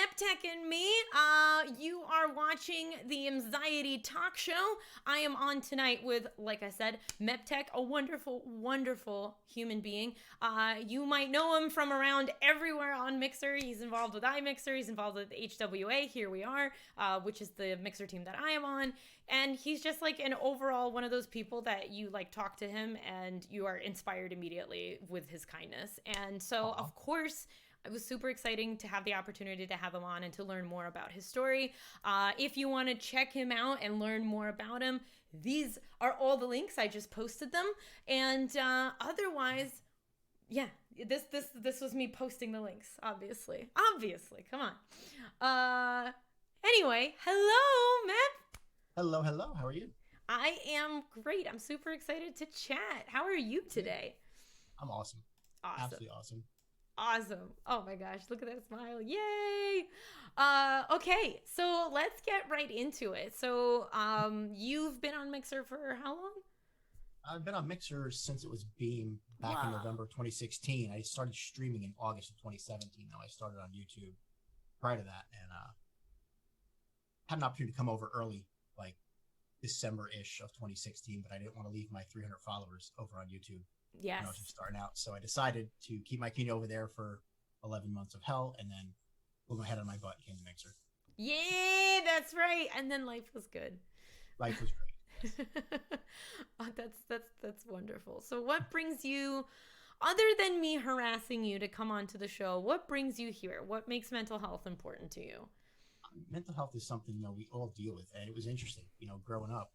MepTech and me. You are watching the Mxiety talk show. I am on tonight with, like I said, MepTech, a wonderful, wonderful human being. You might know him from around everywhere on Mixer. He's involved with iMixer. He's involved with HWA. Here we are, which is the Mixer team that I am on. And he's just like an overall one of those people that you like talk to him and you are inspired immediately with his kindness. And so, of course, it was super exciting to have the opportunity to have him on and to learn more about his story. If you want to check him out and learn more about him, these are all the links. I just posted them. And otherwise, yeah, this was me posting the links, obviously. Obviously, come on. Anyway, hello, Matt. Hello, hello. How are you? I am great. I'm super excited to chat. How are you today? I'm awesome. Awesome. Absolutely awesome. Awesome. Oh my gosh, look at that smile. Yay. Okay, so let's get right into it. So, you've been on Mixer for how long? I've been on Mixer since it was Beam back in Wow. November 2016. I started streaming in August of 2017. Now I started on YouTube prior to that and had an opportunity to come over early, like December-ish of 2016, but I didn't want to leave my 300 followers over on YouTube when I was just Yes. starting out. So I decided to keep my key over there for 11 months of hell and then put my head on my butt and came to Mixer. Yeah, that's right. And then life was good. Life was great. Yes. Oh, that's wonderful. So what brings you, other than me harassing you to come onto the show, what brings you here? What makes mental health important to you? Mental health is something we all deal with, and it was interesting, growing up,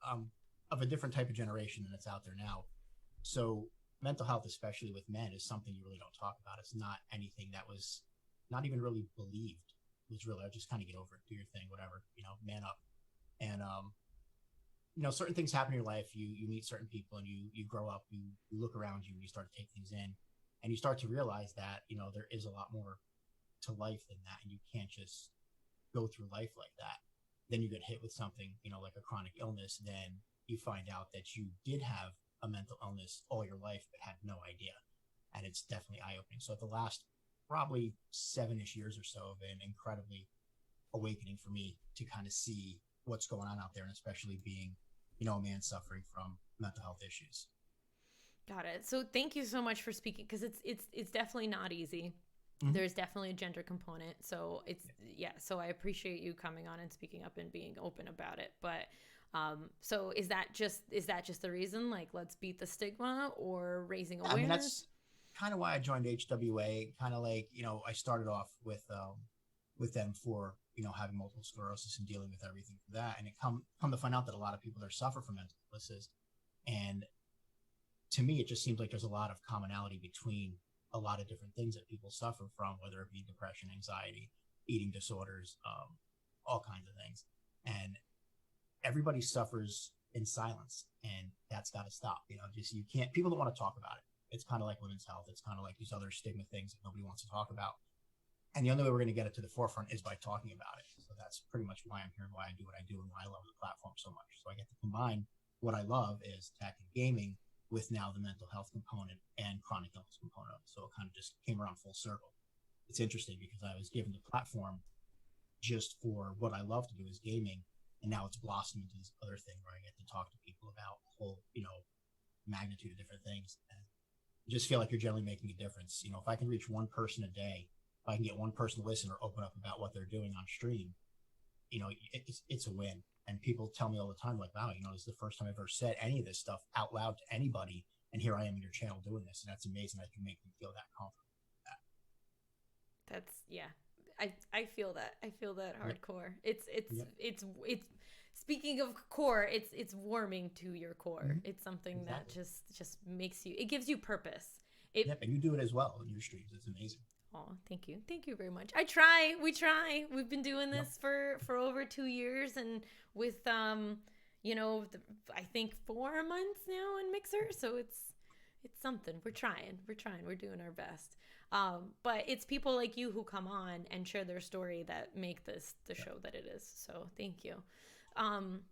of a different type of generation than it's out there now. So mental health, especially with men, is something you really don't talk about. It's not anything that was not even really believed. It was really, just kind of get over it, do your thing, whatever, man up. And certain things happen in your life. You meet certain people, and you grow up. You look around you, and you start to take things in, and you start to realize that there is a lot more to life than that, and you can't just go through life like that. Then you get hit with something, like a chronic illness. Then you find out that you did have a mental illness all your life, but had no idea. And it's definitely eye opening. So the last probably 7-ish years or so have been incredibly awakening for me to kind of see what's going on out there, and especially being, a man suffering from mental health issues. Got it. So thank you so much for speaking because it's definitely not easy. Mm-hmm. There's definitely a gender component. So yeah, so I appreciate you coming on and speaking up and being open about it. But so is that just the reason, like, let's beat the stigma or raising Yeah, I mean, awareness? that's kind of why I joined HWA. Kind of like, I started off with them for, having multiple sclerosis and dealing with everything for that. And it come to find out that a lot of people there suffer from mental illnesses. And to me, it just seems like there's a lot of commonality between a lot of different things that people suffer from, whether it be depression, anxiety, eating disorders, all kinds of things. And everybody suffers in silence, and that's got to stop. Just you can't. People don't want to talk about it. It's kind of like women's health. It's kind of like these other stigma things that nobody wants to talk about. And the only way we're going to get it to the forefront is by talking about it. So that's pretty much why I'm here and why I do what I do and why I love the platform so much. So I get to combine what I love is tech and gaming with now the mental health component and chronic illness component. So it kind of just came around full circle. It's interesting because I was given the platform just for what I love to do is gaming. And now it's blossomed into this other thing where I get to talk to people about a whole, magnitude of different things. And you just feel like you're generally making a difference. If I can reach one person a day, if I can get one person to listen or open up about what they're doing on stream, it's a win. And people tell me all the time, like, wow, this is the first time I've ever said any of this stuff out loud to anybody. And here I am in your channel doing this. And that's amazing. I can make them feel that confident. That's yeah. I feel that. I feel that Yep. hardcore. It's it's Yep. it's it's speaking of core, it's warming to your core. Mm-hmm. It's something that Exactly. just makes you, it gives you purpose. It Yep. And you do it as well in your streams. It's amazing. Oh, thank you. Thank you very much. I try. We try. We've been doing Yep. this for over 2 years, and with I think 4 months now in Mixer. So it's something. We're trying. We're trying. We're doing our best. But it's people like you who come on and share their story that make this the Yep. show that it is. So thank you. Um,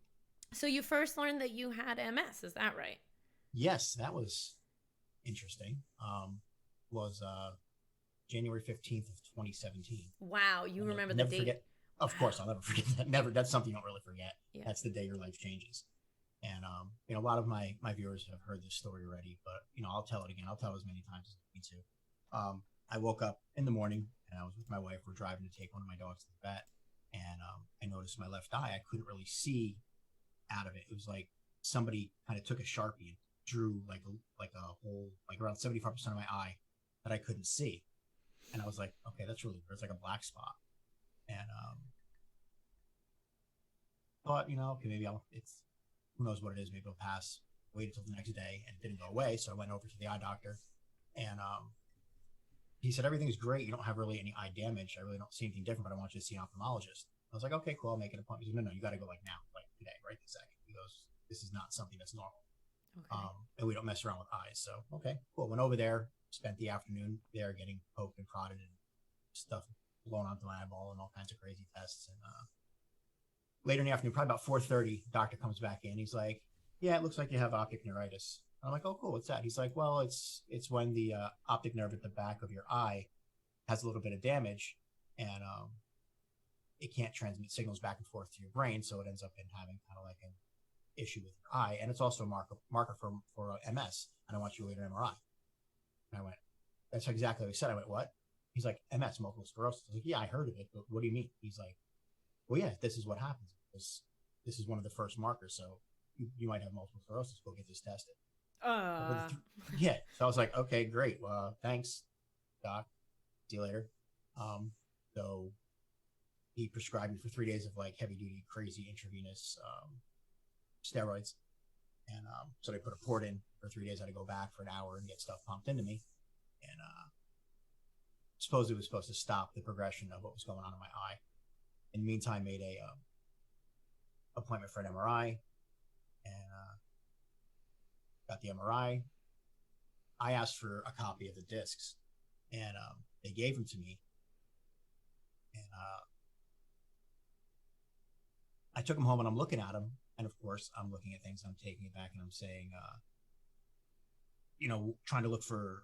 so you first learned that you had MS. Is that right? Yes, that was interesting. Was January 15th of 2017. Wow, you remember the Never date? forget. Of course, I'll never forget that. Never. That's something you don't really forget. Yeah. That's the day your life changes. And a lot of my viewers have heard this story already, but I'll tell it again. I'll tell it as many times as I need to. I woke up in the morning and I was with my wife. We're driving to take one of my dogs to the vet, and I noticed my left eye. I couldn't really see out of it. It was like somebody kind of took a Sharpie and drew like a hole, like around 75% of my eye that I couldn't see. And I was like, okay, that's really weird. It's like a black spot. And thought, okay, maybe it's who knows what it is. Maybe it'll pass. Waited until the next day and it didn't go away. So I went over to the eye doctor, and he said everything's great. You don't have really any eye damage. I really don't see anything different, but I want you to see an ophthalmologist. I was like, okay, cool. I'll make an appointment. He said, no, you got to go like now, like today, right this second. He goes, this is not something that's normal. Okay. And we don't mess around with eyes. So, okay, cool. Went over there, spent the afternoon there getting poked and prodded and stuff blown onto my eyeball and all kinds of crazy tests. And later in the afternoon, probably about 4:30, doctor comes back in. He's like, yeah, it looks like you have optic neuritis. I'm like, oh, cool. What's that? He's like, well, it's when the optic nerve at the back of your eye has a little bit of damage, and it can't transmit signals back and forth to your brain, so it ends up in having kind of like an issue with your eye, and it's also a marker for MS. And I want you to get an MRI. And I went, that's exactly what he said. I went, what? He's like, MS, multiple sclerosis. I was like, yeah, I heard of it, but what do you mean? He's like, well, yeah, this is what happens. This is one of the first markers, so you might have multiple sclerosis. Go get this tested. Yeah. So I was like, okay, great. Well, thanks, doc. See you later. So he prescribed me for 3 days of like heavy duty, crazy intravenous steroids. And so they put a port in for 3 days. I had to go back for an hour and get stuff pumped into me. And supposedly it was supposed to stop the progression of what was going on in my eye. In the meantime, made a appointment for an MRI, and got the MRI. I asked for a copy of the discs, and they gave them to me. And I took them home, and I'm looking at them, and of course, I'm looking at things. I'm taking it back, and I'm saying, trying to look for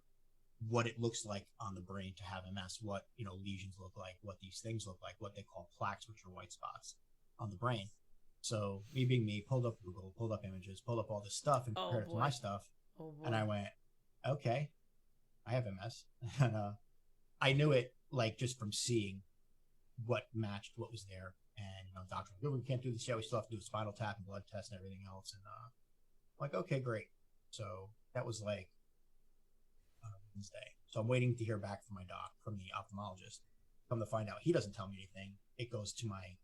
what it looks like on the brain to have MS, what lesions look like, what these things look like, what they call plaques, which are white spots on the brain. So me being me, pulled up Google, pulled up images, pulled up all this stuff and compared it to my stuff. And I went, okay, I have MS. And I knew it like just from seeing what matched what was there. And doctor, we can't do this yet. We still have to do a spinal tap and blood test and everything else. And I'm like, okay, great. So that was like Wednesday. So I'm waiting to hear back from my doc, from the ophthalmologist. Come to find out, he doesn't tell me anything. It goes to my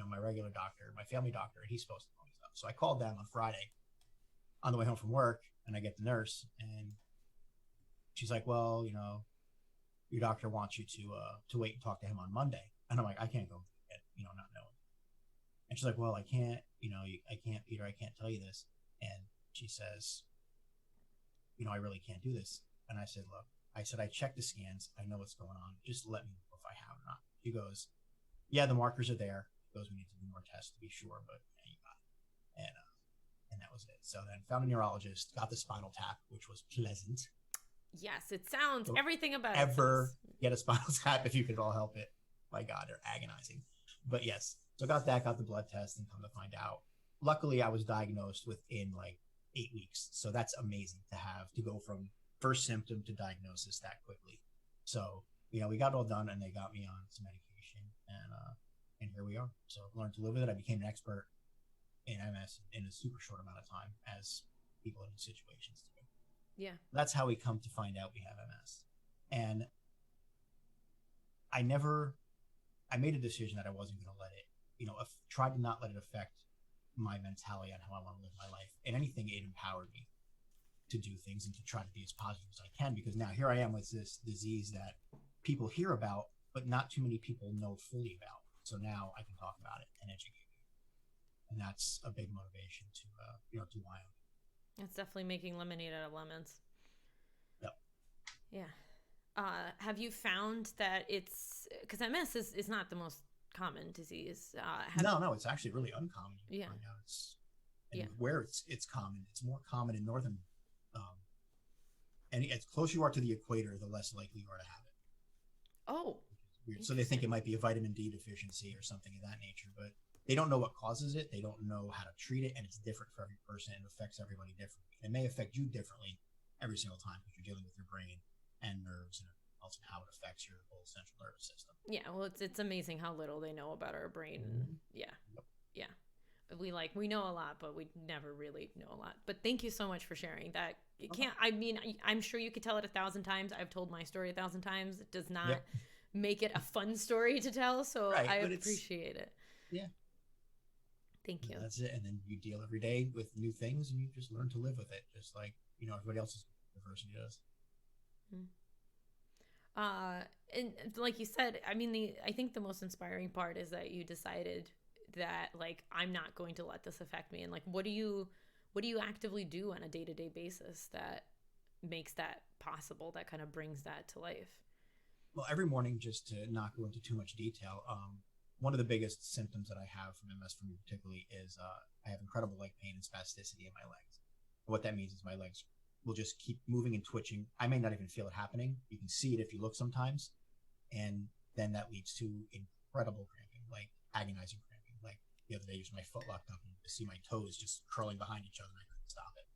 my regular doctor, my family doctor, and he's supposed to tell me stuff. So I called them on Friday on the way home from work, and I get the nurse, and she's like, well, your doctor wants you to wait and talk to him on Monday. And I'm like, I can't go, not knowing. And she's like, well, I can't, I can't, Peter, I can't tell you this. And she says, I really can't do this. And I said, look, I checked the scans. I know what's going on. Just let me know if I have or not. She goes, yeah, the markers are there. She goes, we need to do more tests to be sure, but yeah, you got it. And that was it. So then found a neurologist, got the spinal tap, which was pleasant. Yes, it sounds everything about ever get a spinal tap if you could all help it. My God, they're agonizing. But yes, so got that, got the blood test, and come to find out. Luckily, I was diagnosed within like 8 weeks. So that's amazing to go from first symptom to diagnosis that quickly. So, we got it all done, and they got me on some medication, and here we are. So I've learned to live with it. I became an expert in MS in a super short amount of time, as people in these situations do. Yeah. That's how we come to find out we have MS. And I made a decision that I wasn't going to let it, tried to not let it affect my mentality on how I want to live my life. And anything, it empowered me to do things and to try to be as positive as I can, because now here I am with this disease that people hear about, but not too many people know fully about. So now I can talk about it and educate you. And that's a big motivation to why I'm. It's definitely making lemonade out of lemons. Yep. Yeah. Have you found that because MS is not the most common disease? No, it's actually really uncommon. Yeah. Right now where it's common, it's more common in northern, and as closer you are to the equator, the less likely you are to have it. weird. So they think it might be a vitamin D deficiency or something of that nature, but they don't know what causes it. They don't know how to treat it, and it's different for every person. It affects everybody differently. It may affect you differently every single time because you're dealing with your brain and nerves and else and how it affects your whole central nervous system. Yeah, well, it's amazing how little they know about our brain. Mm-hmm. Yeah, Yep. yeah. We know a lot, but we never really know a lot. But thank you so much for sharing that. You can't. I mean, I'm sure you could tell it 1,000 times. I've told my story 1,000 times. It does not make it a fun story to tell. So I appreciate it. Yeah. Thank you. That's it. And then you deal every day with new things, and you just learn to live with it, just like everybody else's diversity does. And like you said, I mean, I think the most inspiring part is that you decided that, like, I'm not going to let this affect me. And like, what do you actively do on a day-to-day basis that makes that possible, that kind of brings that to life? Well, every morning, just to not go into too much detail, one of the biggest symptoms that I have from MS for me particularly is I have incredible leg pain and spasticity in my legs. What that means is my legs will just keep moving and twitching. I may not even feel it happening. You can see it if you look sometimes. And then that leads to incredible cramping, like agonizing cramping. Like the other day, just my foot locked up and you see my toes just curling behind each other and I couldn't stop it.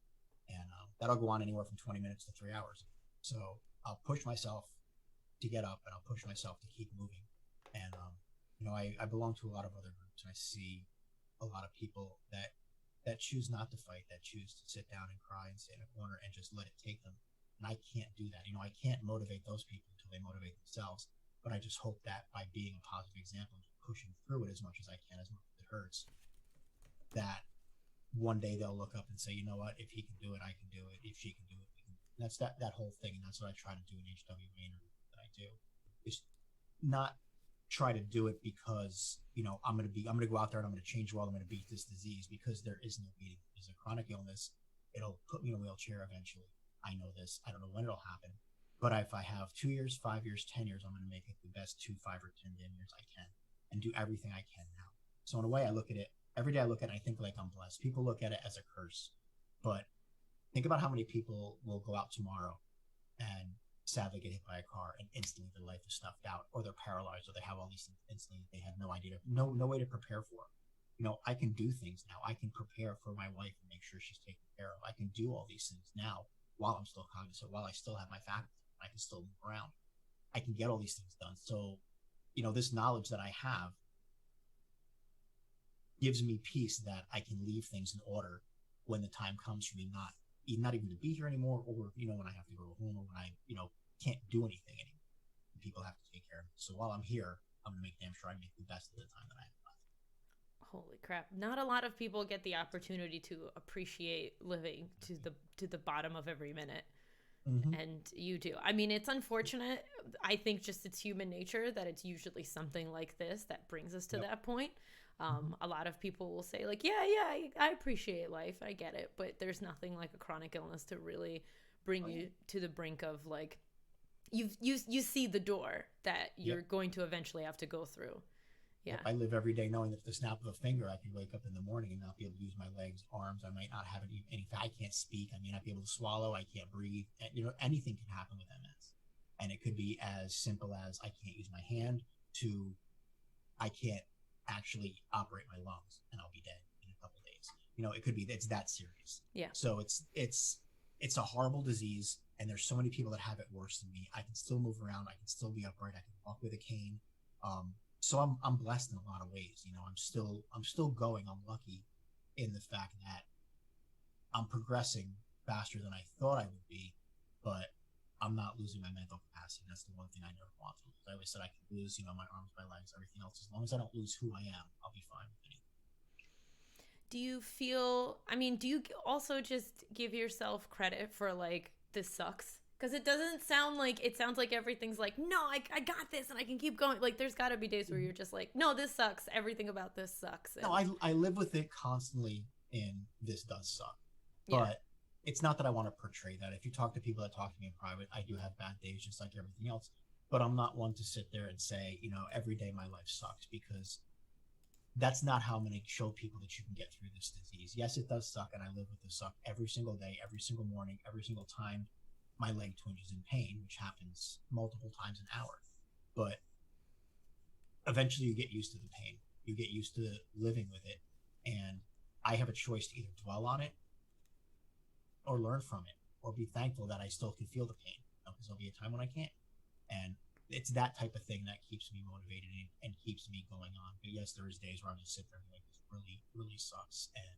And that'll go on anywhere from 20 minutes to 3 hours. So I'll push myself to get up and I'll push myself to keep moving. And, I belong to a lot of other groups and I see a lot of people that choose not to fight, that choose to sit down and cry and sit in a corner and just let it take them. And I can't do that. I can't motivate those people until they motivate themselves. But I just hope that by being a positive example, pushing through it as much as I can, as much as it hurts, that one day they'll look up and say, you know what, if he can do it, I can do it. If she can do it, we can. And that's that whole thing. And that's what I try to do in HWA and everything that I do, is not try to do it because, I'm going to go out there and I'm going to change the world. I'm going to beat this disease, because there is no beating. It's a chronic illness. It'll put me in a wheelchair eventually. I know this. I don't know when it'll happen. But if I have 2 years, 5 years, 10 years, I'm going to make it the best 2, 5, or 10 damn years I can and do everything I can now. So in a way, I look at it, every day I look at it, I think like I'm blessed. People look at it as a curse. But think about how many people will go out tomorrow and sadly get hit by a car and instantly their life is snuffed out, or they're paralyzed, or they have all these things instantly they had no idea, no way to prepare for. I can do things now. I can prepare for my wife and make sure she's taken care of. I can do all these things now while I'm still cognizant, while I still have my faculties. I can still move around. I can get all these things done. So, this knowledge that I have gives me peace that I can leave things in order when the time comes for me not even to be here anymore, or, when I have to go home, or when I, can't do anything anymore. People have to take care of me. So while I'm here, I'm going to make damn sure I make the best of the time that I have left. Holy crap. Not a lot of people get the opportunity to appreciate living to the bottom of every minute. Mm-hmm. And you do. I mean, it's unfortunate. I think just it's human nature that it's usually something like this that brings us to that point. A lot of people will say like, I appreciate life. I get it. But there's nothing like a chronic illness to really bring you to the brink of like, you see the door that you're going to eventually have to go through. Yeah. I live every day knowing that the snap of a finger, I can wake up in the morning and not be able to use my legs, arms. I might not have any. I can't speak. I may not be able to swallow. I can't breathe. Anything can happen with MS, and it could be as simple as I can't use my hand to I can't actually operate my lungs, and I'll be dead in a couple of days. It could be it's that serious. Yeah. So it's a horrible disease, and there's so many people that have it worse than me. I can still move around. I can still be upright. I can walk with a cane. So I'm blessed in a lot of ways. I'm still going. I'm lucky in the fact that I'm progressing faster than I thought I would be, but I'm not losing my mental capacity. That's the one thing I never want to lose. I always said I can lose, my arms, my legs, everything else. As long as I don't lose who I am, I'll be fine with anything. Do you also just give yourself credit for like, this sucks? Because it sounds like everything's like, no, I got this and I can keep going. Like, there's got to be days where you're just like, no, this sucks. Everything about this sucks. No, I live with it constantly, and this does suck. But it's not that I want to portray that. If you talk to people that talk to me in private, I do have bad days just like everything else. But I'm not one to sit there and say, every day my life sucks, because that's not how I'm going to show people that you can get through this disease. Yes, it does suck, and I live with the suck every single day, every single morning, every single time my leg twinges in pain, which happens multiple times an hour. But eventually you get used to the pain. You get used to living with it. And I have a choice to either dwell on it or learn from it or be thankful that I still can feel the pain, because there'll be a time when I can't. And it's that type of thing that keeps me motivated and keeps me going on. But yes, there is days where I'll just sit there and be like, this really, really sucks. And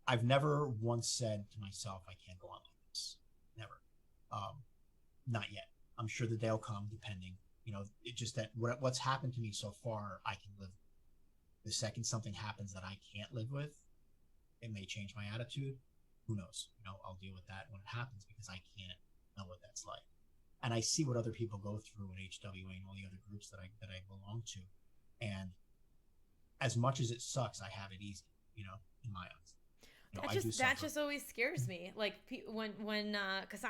I've never once said to myself, I can't go on like this. Never. Not yet. I'm sure the day will come, depending. It just that what's happened to me so far, I can live with. The second something happens that I can't live with, it may change my attitude. Who knows? I'll deal with that when it happens, because I can't know what that's like. And I see what other people go through in HWA and all the other groups that I belong to. And as much as it sucks, I have it easy, in my eyes. That just always scares me. Like when because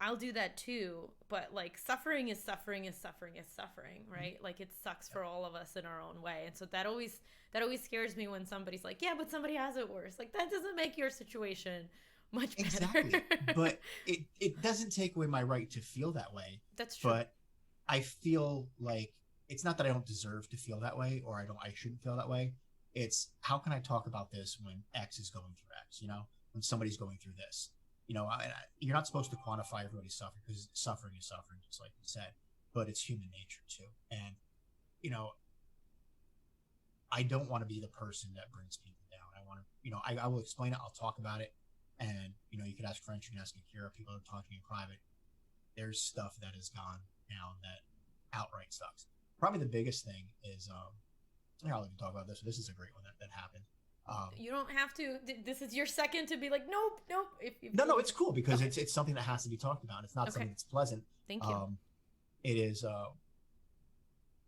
I'll do that too, but like suffering is suffering, right? Like it sucks for all of us in our own way. And so that always scares me when somebody's like, yeah, but somebody has it worse. Like that doesn't make your situation much better. Exactly. But it doesn't take away my right to feel that way. That's true. But I feel like it's not that I don't deserve to feel that way, or I shouldn't feel that way. It's how can I talk about this when X is going through X, when somebody's going through this. You're not supposed to quantify everybody's suffering, because suffering is suffering, just like you said, but it's human nature too. And, I don't want to be the person that brings people down. I want to, I will explain it. I'll talk about it. And, you could ask French, you can ask Akira, people are talking in private. There's stuff that has gone down that outright sucks. Probably the biggest thing is, I'll even talk about this. This is a great one that happened. You don't have to. This is your second to be like, nope. No, it's cool, because it's something that has to be talked about. It's not something that's pleasant. Thank you. It is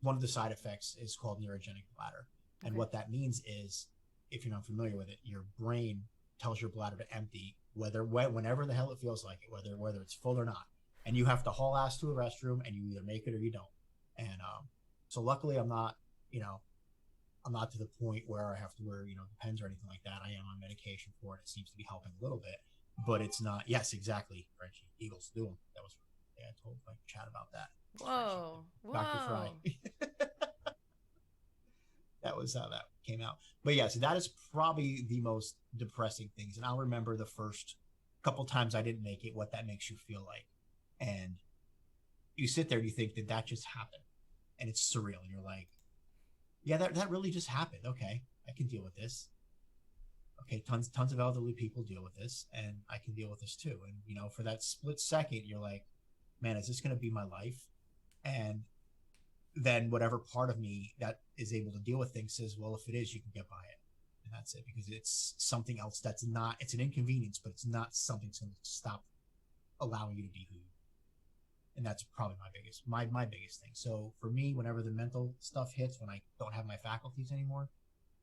one of the side effects is called neurogenic bladder, and what that means is, if you're not familiar with it, your brain tells your bladder to empty whenever the hell it feels like it, whether it's full or not, and you have to haul ass to a restroom, and you either make it or you don't. And so luckily I'm not to the point where I have to wear, Depends or anything like that. I am on medication for it. It seems to be helping a little bit, but it's not. Yes, exactly. Frenchie, Eagles do them. That was, I told my chat about that. Whoa. Dr. Fry. That was how that came out. But yes, that is probably the most depressing things. And I'll remember the first couple times I didn't make it, what that makes you feel like. And you sit there and you think, did that just happen? And it's surreal. And you're like, yeah, that really just happened. Okay, I can deal with this. Okay, tons of elderly people deal with this, and I can deal with this too. And for that split second, you're like, man, is this going to be my life? And then whatever part of me that is able to deal with things says, well, if it is, you can get by it, and that's it, because it's something else that's not. It's an inconvenience, but it's not something that's going to stop allowing you to be who you are. And that's probably my biggest thing. So for me, whenever the mental stuff hits, when I don't have my faculties anymore,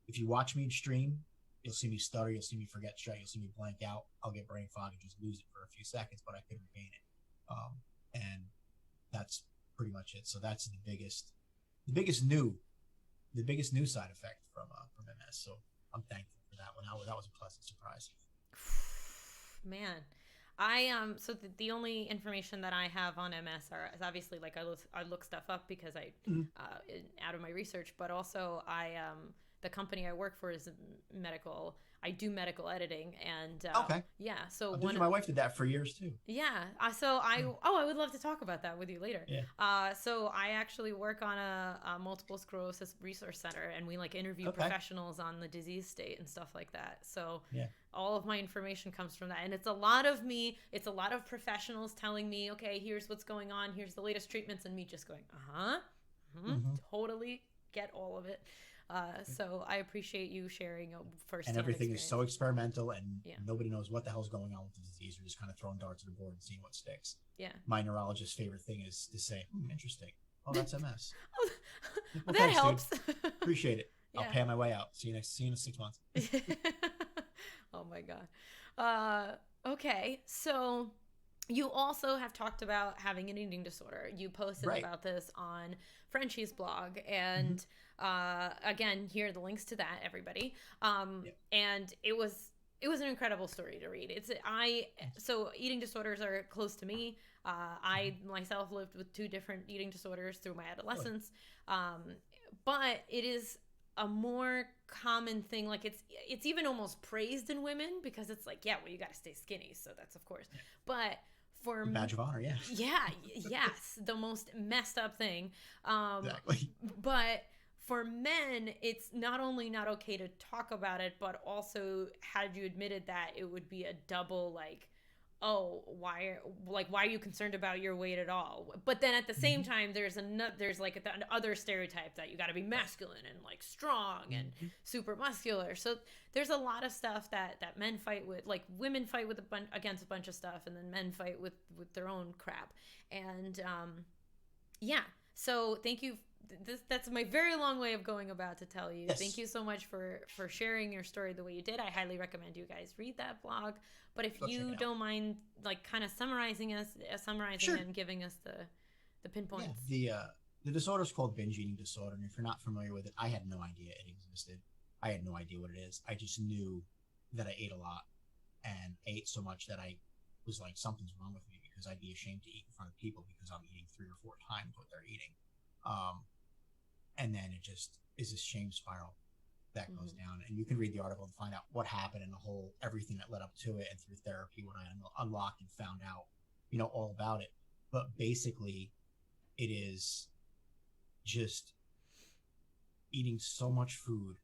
if you watch me stream, you'll see me stutter, you'll see me forget straight, you'll see me blank out. I'll get brain fog and just lose it for a few seconds, but I can regain it. And that's pretty much it. So that's the biggest new side effect from MS. So I'm thankful for that one. That was a pleasant surprise. Man. So the only information that I have on MS is obviously like I look stuff up because out of my research, but also the company I work for is medical. I do medical editing, and okay. Yeah. So my wife did that for years too. Yeah. I would love to talk about that with you later. Yeah. So I actually work on a multiple sclerosis resource center, and we like interview professionals on the disease state and stuff like that. So yeah. All of my information comes from that, and it's a lot of professionals telling me, okay, here's what's going on, here's the latest treatments, and me just going, totally get all of it. So I appreciate you sharing firsthand. And everything experience. is so experimental, and nobody knows what the hell's going on with the disease. We're just kind of throwing darts at the board and seeing what sticks. Yeah. My neurologist's favorite thing is to say, interesting. Oh, that's MS. Well, that helps. Appreciate it. Yeah. I'll pay my way out. See you in 6 months. Oh my God. Okay. So you also have talked about having an eating disorder. You posted about this on Frenchie's blog, and again, here are the links to that, everybody. And it was an incredible story to read. So eating disorders are close to me. I myself lived with 2 different eating disorders through my adolescence. But it is a more common thing. Like it's even almost praised in women because it's like, yeah, well, you got to stay skinny. So that's of course. But for badge of honor, yeah. Yeah, yes, the most messed up thing. Exactly. But for men, it's not only not okay to talk about it, but also had you admitted that, it would be a double like, oh, why are you concerned about your weight at all? But then at the same time, there's like the other stereotype that you got to be masculine and like strong and super muscular. So there's a lot of stuff that men fight with, like women fight with against a bunch of stuff, and then men fight with their own crap. And yeah, so thank you. That's my very long way of going about to tell you. Yes. Thank you so much for sharing your story the way you did. I highly recommend you guys read that blog. But if you don't mind, like, kind of summarizing sure. and giving us the pinpoints. Yeah, the disorder is called binge eating disorder, and if you're not familiar with it, I had no idea it existed. I had no idea what it is. I just knew that I ate a lot and ate so much that I was like, something's wrong with me, because I'd be ashamed to eat in front of people because I'm eating 3 or 4 times what they're eating. And then it just is a shame spiral that goes down. And you can read the article and find out what happened and everything that led up to it. And through therapy, when I unlocked and found out, all about it. But basically, it is just eating so much food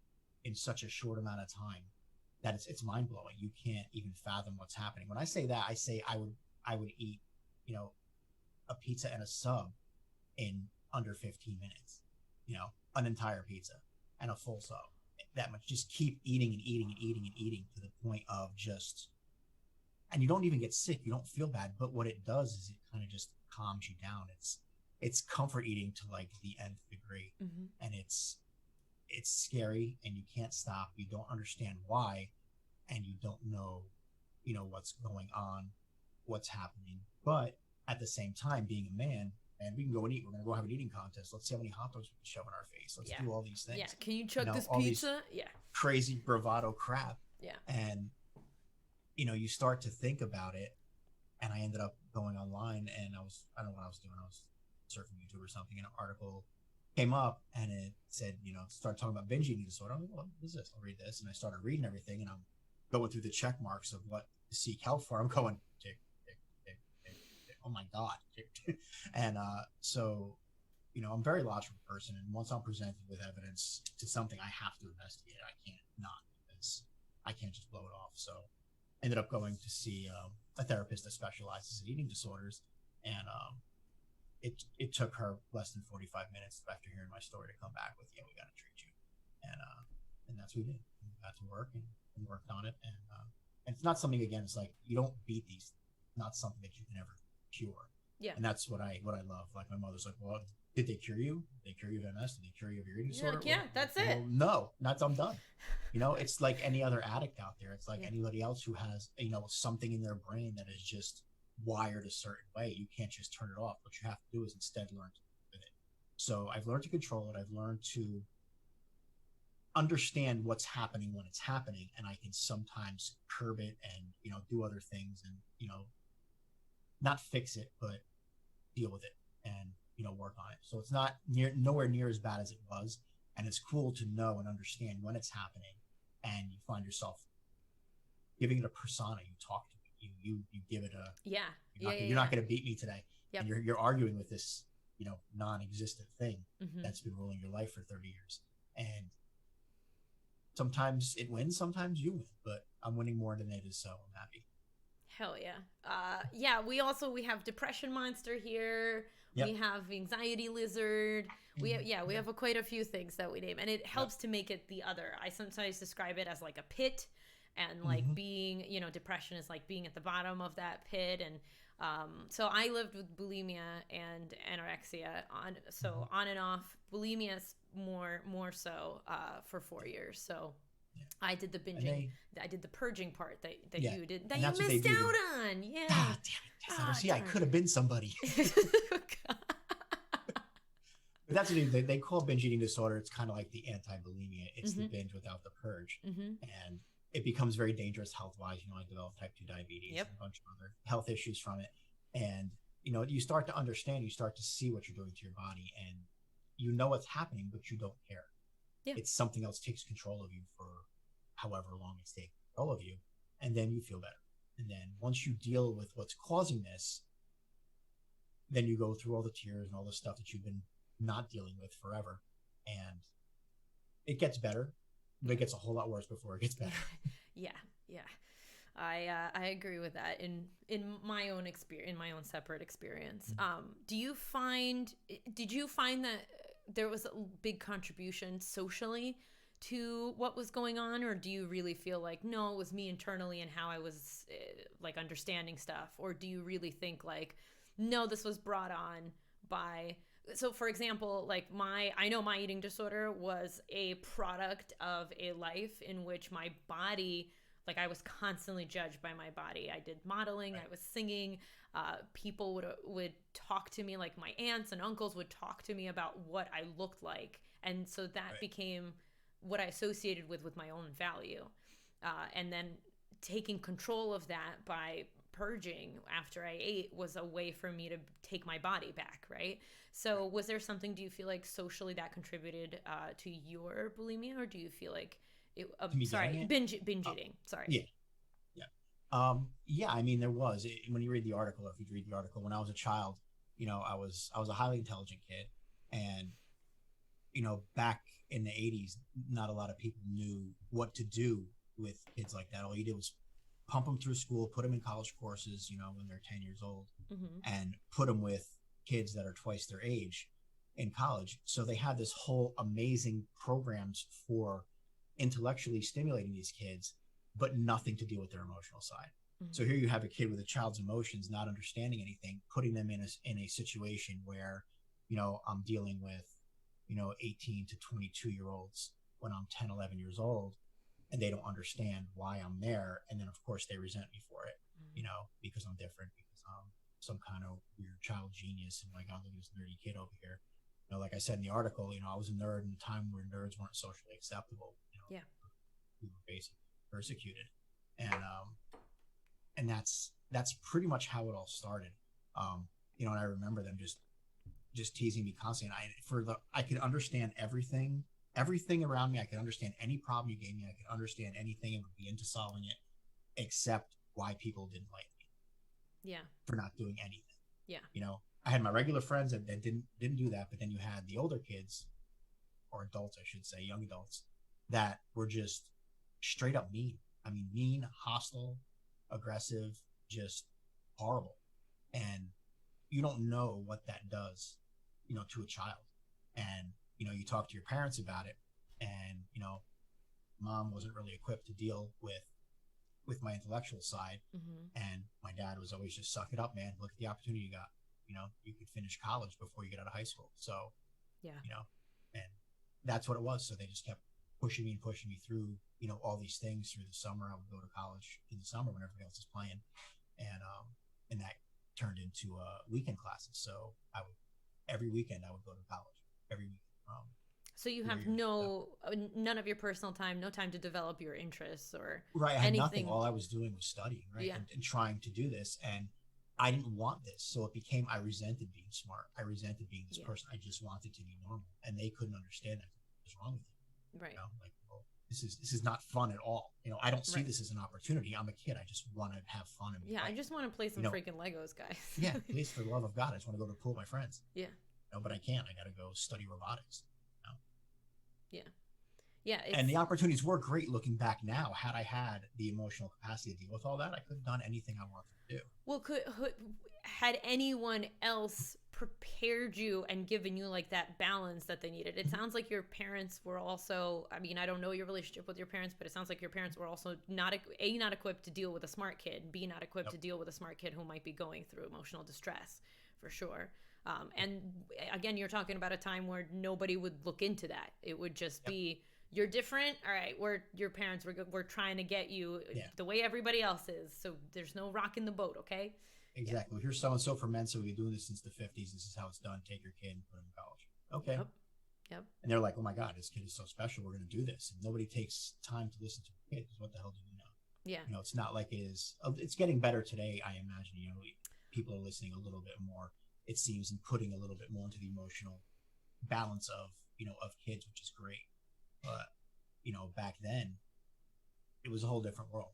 in such a short amount of time that it's mind blowing. You can't even fathom what's happening. When I say that, I say I would eat, a pizza and a sub in under 15 minutes, an entire pizza and a full sub. That much, just keep eating and eating and eating and eating to the point of and you don't even get sick. You don't feel bad. But what it does is it kind of just calms you down. It's comfort eating to like the nth degree. And it's scary, and you can't stop. You don't understand why, and you don't know, what's going on, what's happening. But at the same time, being a man, and we can go and eat. We're going to go have an eating contest. Let's see how many hot dogs we can shove in our face. Let's do all these things. Yeah. Can you chug this pizza? Yeah. Crazy bravado crap. Yeah. And, you start to think about it. And I ended up going online, and I don't know what I was doing. I was surfing YouTube or something, and an article came up, and it said, start talking about binge eating disorder. I'm like, what is this? I'll read this. And I started reading everything, and I'm going through the check marks of what to seek help for. I'm going, oh my God. And so, I'm a very logical person. And once I'm presented with evidence to something, I have to investigate it. I can't not, because I can't just blow it off. So I ended up going to see a therapist that specializes in eating disorders. And it took her less than 45 minutes after hearing my story to come back with, we got to treat you. And that's what we did. We got to work and worked on it. And it's not something, again, it's like, you don't beat these, not something that you can ever cure. Yeah. And that's what I love. Like, my mother's like, well, did they cure you? Did they cure you of MS? Did they cure you of your eating disorder? Like, yeah, that's it. No, I'm done. It's like any other addict out there. It's like anybody else who has, something in their brain that is just wired a certain way. You can't just turn it off. What you have to do is instead learn to live with it. So I've learned to control it. I've learned to understand what's happening when it's happening, and I can sometimes curb it and, do other things and, not fix it, but deal with it and, work on it. So it's not nowhere near as bad as it was. And it's cool to know and understand when it's happening, and you find yourself giving it a persona. You talk to it, you give it a, you're not going to beat me today. Yep. And you're arguing with this, non-existent thing that's been ruling your life for 30 years. And sometimes it wins, sometimes you win, but I'm winning more than it is. So I'm happy. Hell yeah. We have Depression Monster here. Yep. We have Anxiety Lizard. We have quite a few things that we name, and it helps to make it the other. I sometimes describe it as like a pit, and like being, depression is like being at the bottom of that pit. And so I lived with bulimia and anorexia on and off. Bulimia is more so for 4 years. So I did the binging. I did the purging part that you did, that you missed out on. Yeah. Ah, damn it. See, I could have been somebody. But that's what they call binge eating disorder. It's kind of like the anti-bulimia. It's the binge without the purge. And it becomes very dangerous health-wise. I developed type 2 diabetes and a bunch of other health issues from it. And you start to understand, you start to see what you're doing to your body, and you know what's happening, but you don't care. Yeah. It's something else takes control of you for however long it's taken control of you, and then you feel better. And then once you deal with what's causing this, then you go through all the tears and all the stuff that you've been not dealing with forever, and it gets better, but it gets a whole lot worse before it gets better. Yeah, yeah. I agree with that in my own experience, in my own separate experience. Did you find that there was a big contribution socially to what was going on, or do you really feel like, no, it was me internally and how I was like understanding stuff, or do you really think like, no, this was brought on by, so for example, like I know my eating disorder was a product of a life in which my body, like I was constantly judged by my body. I did modeling, Right. I was singing. People would talk to me, like my aunts and uncles would talk to me about what I looked like, and so that Right. became what I associated with my own value. And then taking control of that by purging after I ate was a way for me to take my body back, right? So was there something, do you feel like socially that contributed to your bulimia, or do you feel like To me getting sorry, it. binge Oh, eating, sorry. yeah. Yeah. Yeah, I mean, there was when you read the article, if you read the article, when I was a child, I was a highly intelligent kid, and back in the 80s, not a lot of people knew what to do with kids like that. All you did was pump them through school, put them in college courses, when they're 10 years old, Mm-hmm. and put them with kids that are twice their age in college. So they have this whole amazing programs for intellectually stimulating these kids, but nothing to deal with their emotional side. Mm-hmm. So here you have a kid with a child's emotions, not understanding anything, putting them in a situation where, I'm dealing with, 18 to 22-year-olds when I'm 10, 11 years old, and they don't understand why I'm there. And then, of course, they resent me for it, because I'm different, because I'm some kind of weird child genius. And like, I'm this nerdy kid over here. Like I said in the article, I was a nerd in a time where nerds weren't socially acceptable. Yeah. We were basically persecuted. And that's pretty much how it all started. And I remember them just teasing me constantly. And I could understand everything around me. I could understand any problem you gave me. I could understand anything and would be into solving it, except why people didn't like me. Yeah. For not doing anything. Yeah. I had my regular friends that didn't do that, but then you had the older kids, or adults, I should say, young adults, that were just straight up mean. I mean, mean, hostile, aggressive, just horrible. And you don't know what that does, to a child. And, you talk to your parents about it, and, mom wasn't really equipped to deal with my intellectual side. Mm-hmm. And my dad was always just, suck it up, man. Look at the opportunity you got. You could finish college before you get out of high school. So, Yeah. And that's what it was. So they just kept pushing me through, all these things through the summer. I would go to college in the summer when everybody else is playing. And that turned into weekend classes. So every weekend I would go to college every week. So you have none of your personal time, no time to develop your interests or right. I had anything. Nothing. All I was doing was studying, right, Yeah. and trying to do this, and I didn't want this. So it became, I resented being smart. I resented being this person. I just wanted to be normal, and they couldn't understand that. What's wrong with you? Right. Like, well, this is not fun at all. I don't see Right. this as an opportunity. I'm a kid. I just want to have fun. And I just want to play some freaking Legos, guys. Yeah, please, for the love of God, I just want to go to the pool with my friends. Yeah. But I can't. I got to go study robotics. Yeah. Yeah. And the opportunities were great looking back now. Had I had the emotional capacity to deal with all that, I could have done anything I wanted to do. Well, had anyone else prepared you and given you like that balance that they needed? It sounds like your parents were also, I mean, I don't know your relationship with your parents, but it sounds like your parents were also not equipped to deal with a smart kid, B, not equipped to deal with a smart kid who might be going through emotional distress, for sure. And again, you're talking about a time where nobody would look into that. It would just be, you're different. All right, your parents we're trying to get you the way everybody else is. So there's no rocking the boat, okay? Exactly. Well, here's so-and-so from men, so we've been doing this since the 50s. This is how it's done. Take your kid and put him in college. Okay. Yep. And they're like, oh my God, this kid is so special. We're going to do this. And nobody takes time to listen to the kids. What the hell do you know? Yeah. It's not like it is. It's getting better today, I imagine. people are listening a little bit more, it seems, and putting a little bit more into the emotional balance of, of kids, which is great. But, back then it was a whole different world.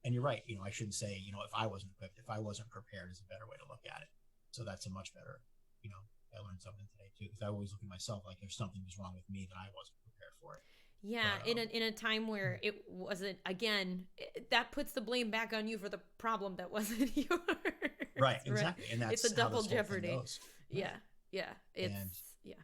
And you're right. I shouldn't say, if I wasn't equipped, if I wasn't prepared is a better way to look at it. So that's a much better, I learned something today too, because I always look at myself like if something was wrong with me, that I wasn't prepared for it. Yeah, But, in a time where it wasn't, again, that puts the blame back on you for the problem that wasn't yours. right, exactly. And that's it's a double how this whole thing jeopardy. goes. Yeah, Right. yeah. It's And yeah.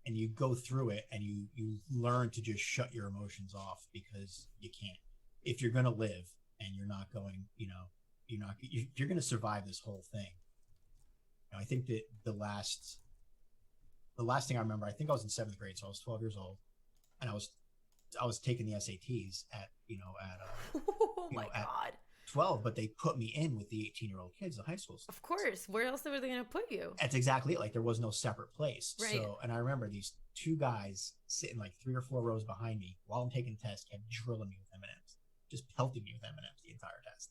and you go through it and you learn to just shut your emotions off, because you can't. If you're going to live and you're not going, you're going to survive this whole thing. I think that the last thing I remember, I think I was in 7th grade, so I was 12 years old, and I was taking the SATs at Oh my God. 12, but they put me in with the 18-year-old kids, the high school students. Of course. Where else were they going to put you? That's exactly it. Like, there was no separate place. Right. So, and I remember these 2 guys sitting like 3 or 4 rows behind me while I'm taking tests, kept drilling me with M&Ms, just pelting me with M&Ms the entire test.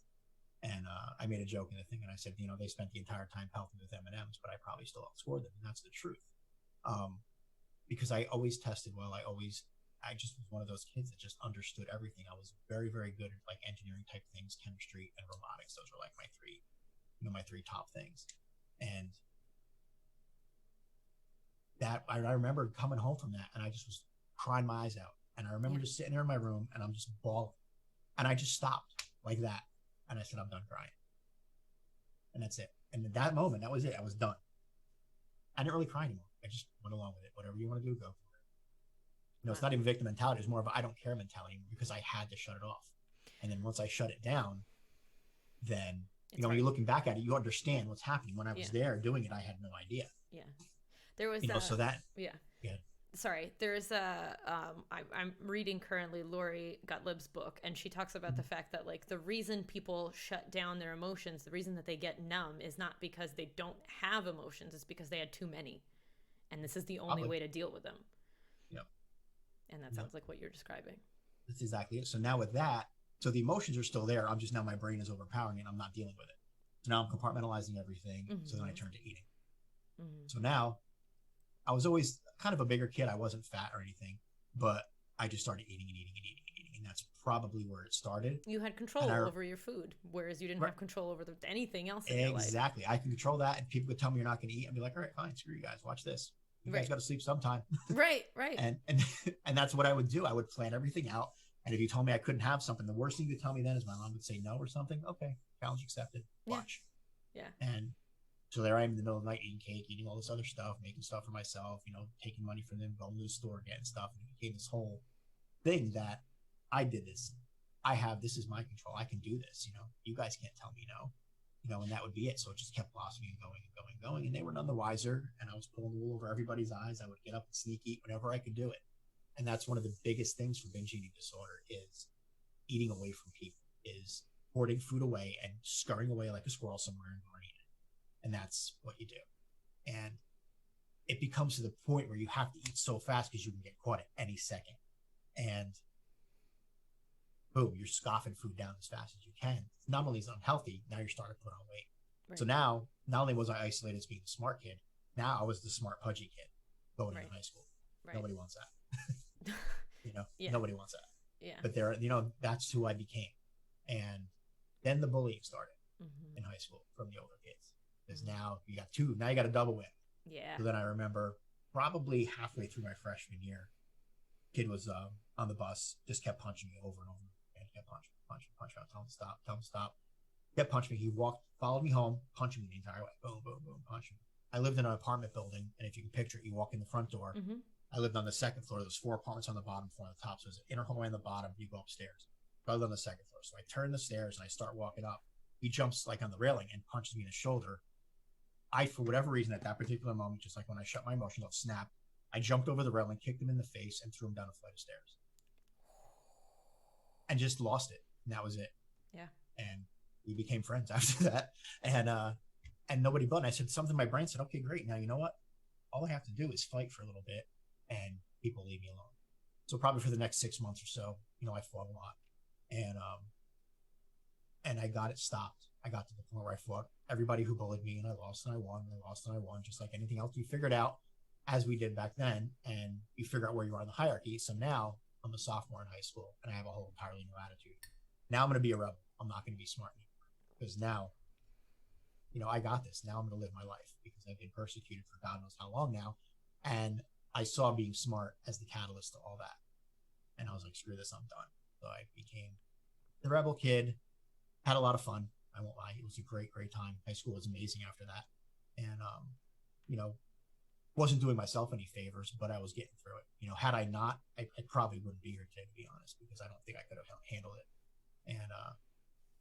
And I made a joke in the thing, and I said, they spent the entire time pelting me with M&Ms, but I probably still outscored them, and that's the truth. Because I always tested well. I just was one of those kids that just understood everything. I was very, very good at like engineering type things, chemistry and robotics. Those were like my 3 top things. And that I remember coming home from that, and I just was crying my eyes out. And I remember just sitting there in my room, and I'm just bawling. And I just stopped like that. And I said, I'm done crying. And that's it. And at that moment, that was it. I was done. I didn't really cry anymore. I just went along with it. Whatever you want to do, go for it. It's not even victim mentality. It's more of a I don't care mentality, because I had to shut it off. And then once I shut it down, then, when you're looking back at it, you understand what's happening. When I was there doing it, I had no idea. Yeah. There was, so that. Yeah. Yeah. Sorry, there's I'm reading currently Lori Gottlieb's book, and she talks about the fact that like the reason people shut down their emotions, the reason that they get numb, is not because they don't have emotions, it's because they had too many, and this is the only way to deal with them. Yep. And that sounds like what you're describing. That's exactly it. So now with that, so the emotions are still there. I'm just, now my brain is overpowering it, and I'm not dealing with it. So now I'm compartmentalizing everything. Mm-hmm. So then I turn to eating. Mm-hmm. So now I was always kind of a bigger kid. I wasn't fat or anything, but I just started eating and eating and eating and eating. And that's probably where it started. You had control over your food, whereas you didn't have control over anything else in your life. Exactly. I can control that. And people would tell me you're not going to eat. I'd be like, all right, fine, screw you guys. Watch this. You guys got to sleep sometime. Right. And that's what I would do. I would plan everything out. And if you told me I couldn't have something, the worst thing you could tell me then is my mom would say no or something. Okay, challenge accepted. Watch. Yeah. And so there I am in the middle of the night eating cake, eating all this other stuff, making stuff for myself, taking money from them, going to the store, getting stuff. And it became this whole thing that I did this. This is my control. I can do this. You guys can't tell me no. And that would be it. So it just kept blossoming and going and going and going. And they were none the wiser. And I was pulling the wool over everybody's eyes. I would get up and sneak eat whenever I could do it. And that's one of the biggest things for binge eating disorder is eating away from people, is hoarding food away and scurrying away like a squirrel somewhere and going to eat it. And that's what you do. And it becomes to the point where you have to eat so fast because you can get caught at any second. And boom, you're scoffing food down as fast as you can. Not only is it unhealthy, now you're starting to put on weight. Right. So now, not only was I isolated as being the smart kid, now I was the smart pudgy kid going into high school. Right. Nobody wants that. Nobody wants that. Yeah. But that's who I became. And then the bullying started in high school from the older kids. Because now you got a double win. Yeah. So then I remember probably halfway through my freshman year, kid was on the bus, just kept punching me over and over. And kept punching, tell him to stop. Kept punching me. He followed me home, punching me the entire way. Boom, boom, boom, punching me. I lived in an apartment building, and if you can picture it, you walk in the front door. Mm-hmm. I lived on the second floor. There's 4 apartments on the bottom, 4 on the top. So there's an inner hallway on the bottom. You go upstairs. I lived on the second floor. So I turn the stairs and I start walking up. He jumps like on the railing and punches me in the shoulder. I, for whatever reason, at that particular moment, just like when I shut my emotions off, snapped. I jumped over the railing, kicked him in the face, and threw him down a flight of stairs. And just lost it. And that was it. Yeah. And we became friends after that. And nobody but. And I said something in my brain said, okay, great. Now you know what? All I have to do is fight for a little bit and people leave me alone. So probably for the next 6 months or so, I fought a lot. And and I got it stopped. I got to the point where I fought everybody who bullied me, and I lost and I won, and I lost and I won, just like anything else you figured out as we did back then, and you figure out where you are in the hierarchy. So now I'm a sophomore in high school, and I have a whole entirely new attitude. Now I'm going to be a rebel. I'm not going to be smart anymore, because now, I got this. Now I'm going to live my life, because I've been persecuted for God knows how long now, and I saw being smart as the catalyst to all that. And I was like, screw this, I'm done. So I became the rebel kid, had a lot of fun. I won't lie. It was a great, great time. High school was amazing after that. And, wasn't doing myself any favors, but I was getting through it. Had I not, I probably wouldn't be here today, to be honest, because I don't think I could have handled it. And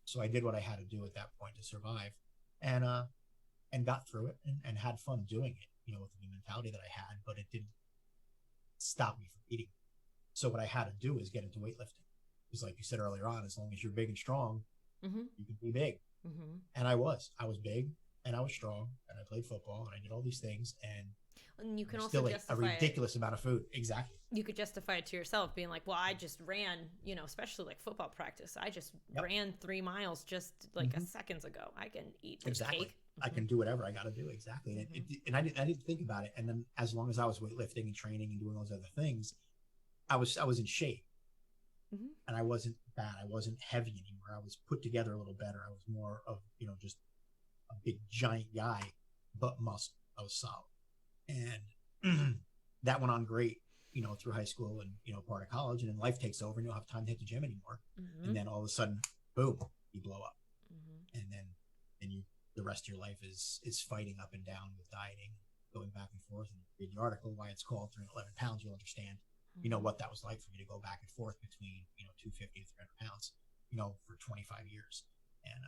so I did what I had to do at that point to survive, and got through it, and had fun doing it, with the mentality that I had, but it didn't stop me from eating. So what I had to do is get into weightlifting. Because like you said earlier on, as long as you're big and strong, Mm-hmm. you can be big. Mm-hmm. And I was big, and I was strong, and I played football, and I did all these things, and you can also still ate justify a ridiculous amount of food. Exactly. You could justify it to yourself, being like, well, I just ran, especially like football practice. I just ran 3 miles just like a seconds ago. I can eat this cake. I can do whatever I got to do. Exactly. And I didn't think about it. And then as long as I was weightlifting and training and doing those other things, I was in shape. Mm-hmm. And I wasn't bad. I wasn't heavy anymore. I was put together a little better. I was more of, just a big giant guy, but muscle. I was solid. And that went on great, through high school and, part of college. And then life takes over and you don't have time to hit the gym anymore. Mm-hmm. And then all of a sudden, boom, you blow up. Mm-hmm. And then the rest of your life is fighting up and down with dieting, going back and forth. And read the article, why it's called 311 pounds, you'll understand, what that was like for me to go back and forth between, 250 and 300 pounds, for 25 years. And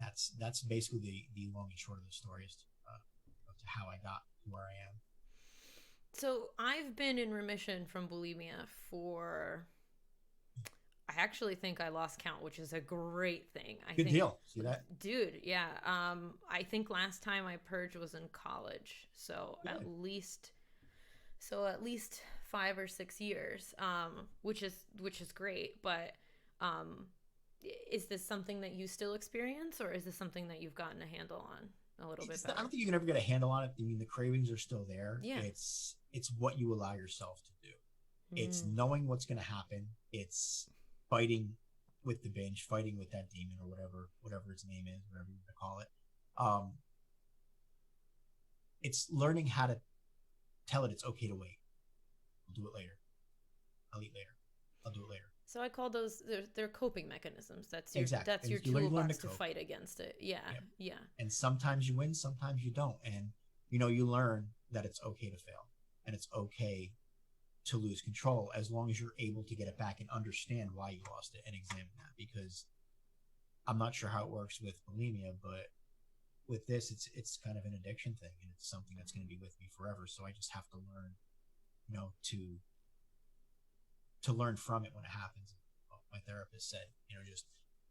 that's basically the long and short of the story as to how I got to where I am. So I've been in remission from bulimia for, I actually think I lost count, which is a great thing. Good deal. See that? Dude, yeah. I think last time I purged was in college. So Good. at least 5 or 6 years, which is great. But is this something that you still experience, or is this something that you've gotten a handle on a little bit better? I don't think you can ever get a handle on it. I mean, the cravings are still there. Yeah. It's what you allow yourself to do. It's knowing what's going to happen. It's fighting with the binge, fighting with that demon, or whatever its name is, whatever you want to call it. It's learning how to tell it it's okay to wait. I'll do it later. I'll eat later. I'll do it later. So I call those they're coping mechanisms. That's your Exactly. that's your toolbox to fight against it. Yeah, yeah. And sometimes you win, sometimes you don't. And you learn that it's okay to fail, and it's okay to lose control as long as you're able to get it back and understand why you lost it and examine that. Because I'm not sure how it works with bulimia, but with this, it's kind of an addiction thing, and it's something that's going to be with me forever. So I just have to learn, to learn from it when it happens. My therapist said, just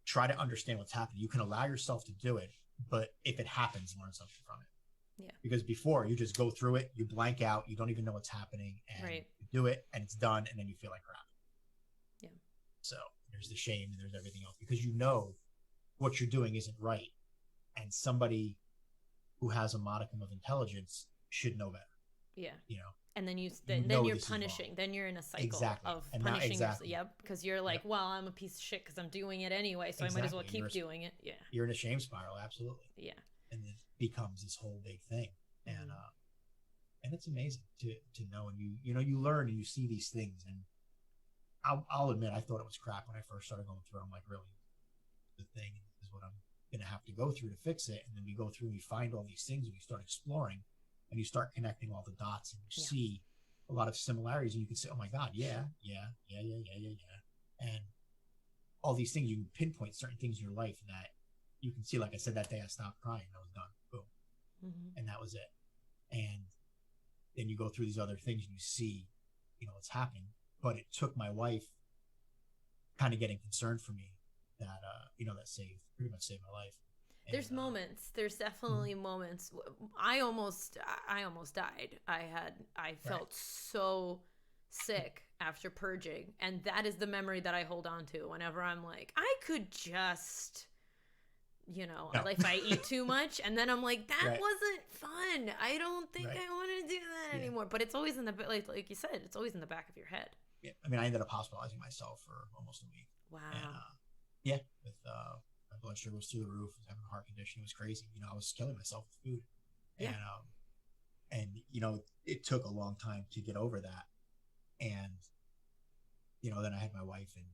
try to understand what's happening. You can allow yourself to do it, but if it happens, learn something from it. Yeah. Because before, you just go through it, you blank out, you don't even know what's happening, and you do it, and it's done, and then you feel like crap. Yeah. So there's the shame, and there's everything else, because what you're doing isn't right, and somebody who has a modicum of intelligence should know better. Yeah. And then then you're punishing. Then you're in a cycle of and punishing yourself. exactly. Yep. Because you're like, well, I'm a piece of shit because I'm doing it anyway, so I might as well keep doing it. Yeah. You're in a shame spiral, absolutely. Yeah. And it becomes this whole big thing, and it's amazing to know, and you learn and you see these things, and I'll admit I thought it was crap when I first started going through. I'm like, really, the thing is what I'm gonna have to go through to fix it, and then we go through and we find all these things, and we start exploring. And you start connecting all the dots, and you see a lot of similarities, and you can say, oh my God, yeah. And all these things, you can pinpoint certain things in your life that you can see. Like I said, that day I stopped crying, I was done, boom. And that was it. And then you go through these other things and you see, what's happening. But it took my wife kind of getting concerned for me that, that pretty much saved my life. There's moments. There's definitely moments. I almost died. I felt so sick after purging. And that is the memory that I hold on to whenever I'm like, I could just, No. if I eat too much, and then I'm like, that Right. wasn't fun. I don't think Right. I want to do that Yeah. anymore. But it's always in the, like you said, it's always in the back of your head. Yeah. I mean, I ended up hospitalizing myself for almost a week. Wow. And yeah, with my blood sugar was through the roof. I was having a heart condition. It was crazy. I was killing myself with food. Yeah. And it took a long time to get over that. And then I had my wife and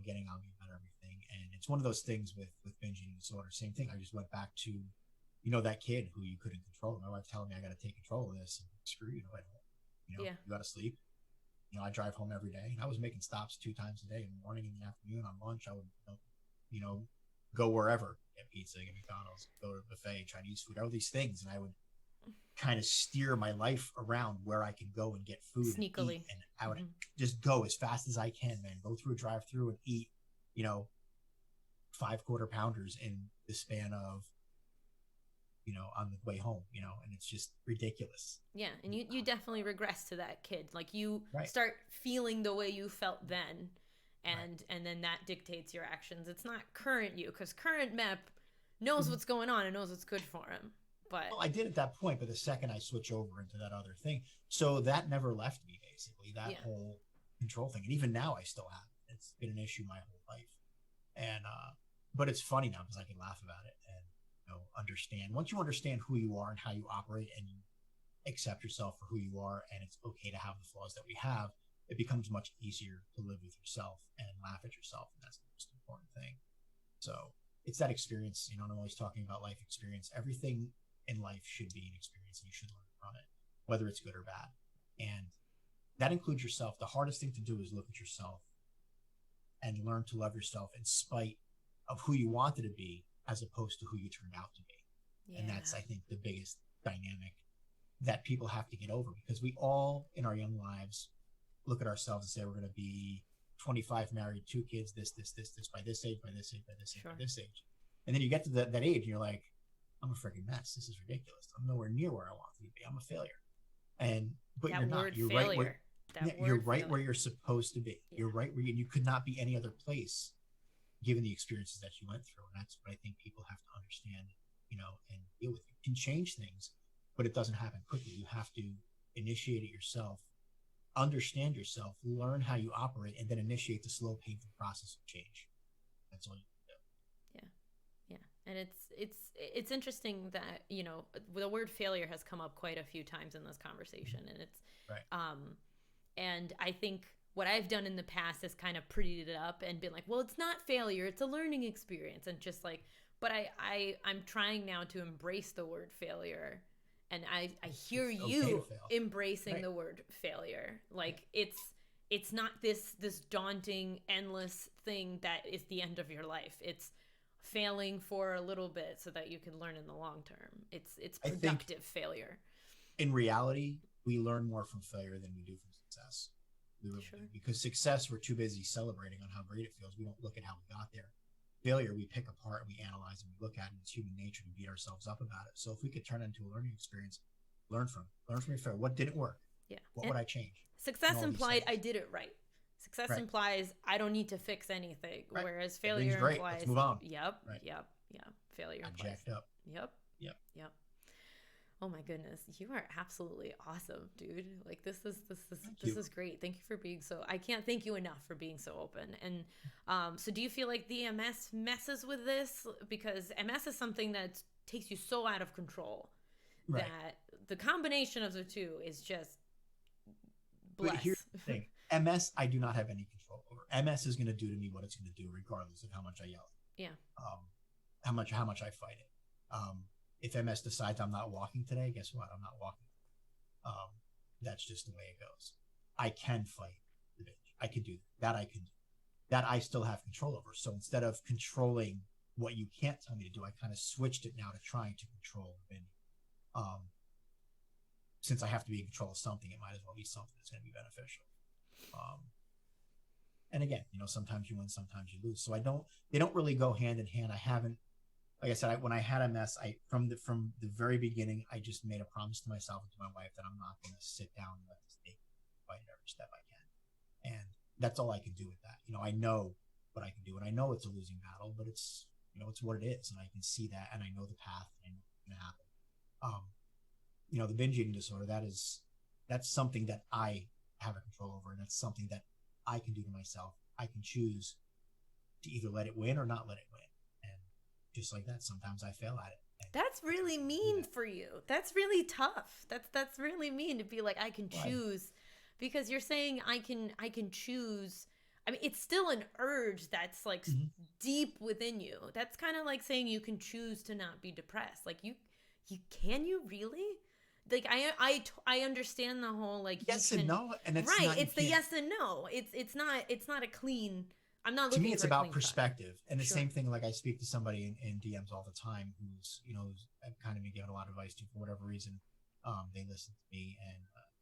getting on me about everything. And it's one of those things with binge eating disorder. Same thing. I just went back to that kid who you couldn't control. My wife telling me I got to take control of this. And screw you, I don't. Yeah. You got to sleep. I drive home every day. And I was making stops 2 times a day, in the morning, in the afternoon, on lunch. I would go wherever, get pizza, get McDonald's, go to a buffet, Chinese food, all these things, and I would kind of steer my life around where I could go and get food sneakily, and I would just go as fast as I can, man. Go through a drive-through and eat 5 quarter pounders in the span of on the way home, and it's just ridiculous. Yeah, and you definitely regress to that kid. Like you Right. start feeling the way you felt then, and Right. and then that dictates your actions. It's not current you, because current Mep knows what's going on and knows what's good for him. But Well, I did at that point, but the second I switch over into that other thing, so that never left me, basically, that whole control thing. And even now I still have it. It's been an issue my whole life. And but it's funny now because I can laugh about it and understand. Once you understand who you are and how you operate, and you accept yourself for who you are, and it's okay to have the flaws that we have, it becomes much easier to live with yourself and laugh at yourself. And that's the most important thing. So it's that experience. I'm always talking about life experience. Everything in life should be an experience, and you should learn from it, whether it's good or bad. And that includes yourself. The hardest thing to do is look at yourself and learn to love yourself in spite of who you wanted to be, as opposed to who you turned out to be. Yeah. And that's, I think, the biggest dynamic that people have to get over, because we all in our young lives look at ourselves and say we're going to be 25, married, 2 kids, this, by this age, by this age, by this age, by this age. And then you get to that age and you're like, I'm a freaking mess. This is ridiculous. I'm nowhere near where I want to be. I'm a failure. But that you're not. You're failure. You're right where you're supposed to be. Yeah. You're right where you could not be any other place, given the experiences that you went through. And that's what I think people have to understand, and deal with. You can change things, but it doesn't happen quickly. You have to initiate it yourself, understand yourself, learn how you operate, and then initiate the slow, painful process of change. That's all you can do. Yeah. And it's interesting that, the word failure has come up quite a few times in this conversation. And it's, right. And I think what I've done in the past is kind of prettied it up and been like, well, it's not failure, it's a learning experience. And just like, but I'm trying now to embrace the word failure. And I hear you embracing the word failure. Like it's not this daunting, endless thing that is the end of your life. It's failing for a little bit so that you can learn in the long term. It's productive failure. In reality, we learn more from failure than we do from success. We really do. Because success, we're too busy celebrating on how great it feels. We don't look at how we got there. Failure, we pick apart, we analyze, and we look at it. It's human nature to beat ourselves up about it. So if we could turn it into a learning experience, learn from your failure. What didn't work? Yeah. What would I change? Success implied I did it right. Success implies I don't need to fix anything. Right. Whereas failure implies, let's move on. Yep. Failure I'm implies. jacked up. Yep. Oh my goodness, you are absolutely awesome, dude. Like this is great. Thank you for being I can't thank you enough for being so open. And so do you feel like the MS messes with this? Because MS is something that takes you so out of control that the combination of the two is just bless. But here's the thing. MS, I do not have any control over. MS is going to do to me what it's going to do, regardless of how much I yell. Yeah. How much I fight it. If MS decides I'm not walking today, guess what? I'm not walking. That's just the way it goes. I can fight the binge. I can do that. I can do that. I still have control over. So instead of controlling what you can't tell me to do, I kind of switched it now to trying to control the binge. Since I have to be in control of something, it might as well be something that's going to be beneficial. And again, sometimes you win, sometimes you lose. So they don't really go hand in hand. I haven't, like I said, when I had MS, from the very beginning, I just made a promise to myself and to my wife that I'm not going to sit down and let this take fight every step I can. And that's all I can do with that. I know what I can do, and I know it's a losing battle, but it's, it's what it is. And I can see that, and I know the path, and I know what's going to happen. The binge eating disorder, that's something that I have a control over. And that's something that I can do to myself. I can choose to either let it win or not let it win. And just like that, sometimes I fail at it. That's really mean for you. That's really tough. That's really mean to be like, I can choose, because you're saying I can choose. I mean, it's still an urge that's like deep within you. That's kind of like saying you can choose to not be depressed. Like can you really? Like I understand the whole like yes and no, and it's right. Not, it's the yes and no. It's not a clean. I'm not to looking me. It's for about perspective, and the Sure. same thing. Like I speak to somebody in DMs all the time who's I've kind of been given a lot of advice to for whatever reason. They listen to me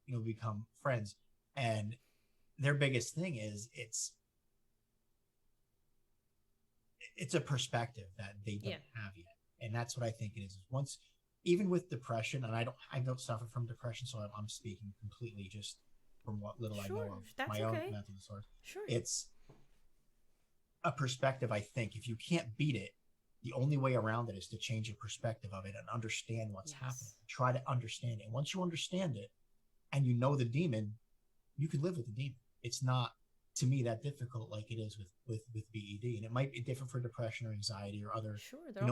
and become friends, and their biggest thing is it's a perspective that they don't have yet, and that's what I think it is. Once, even with depression, and I don't suffer from depression, so I'm speaking completely just from what little I know of my own mental disorder. Sure. It's a perspective. I think if you can't beat it, the only way around it is to change your perspective of it and understand what's happening. Try to understand it. And once you understand it and you know the demon, you can live with the demon. It's not, to me, that difficult like it is with BED. And it might be different for depression or anxiety or other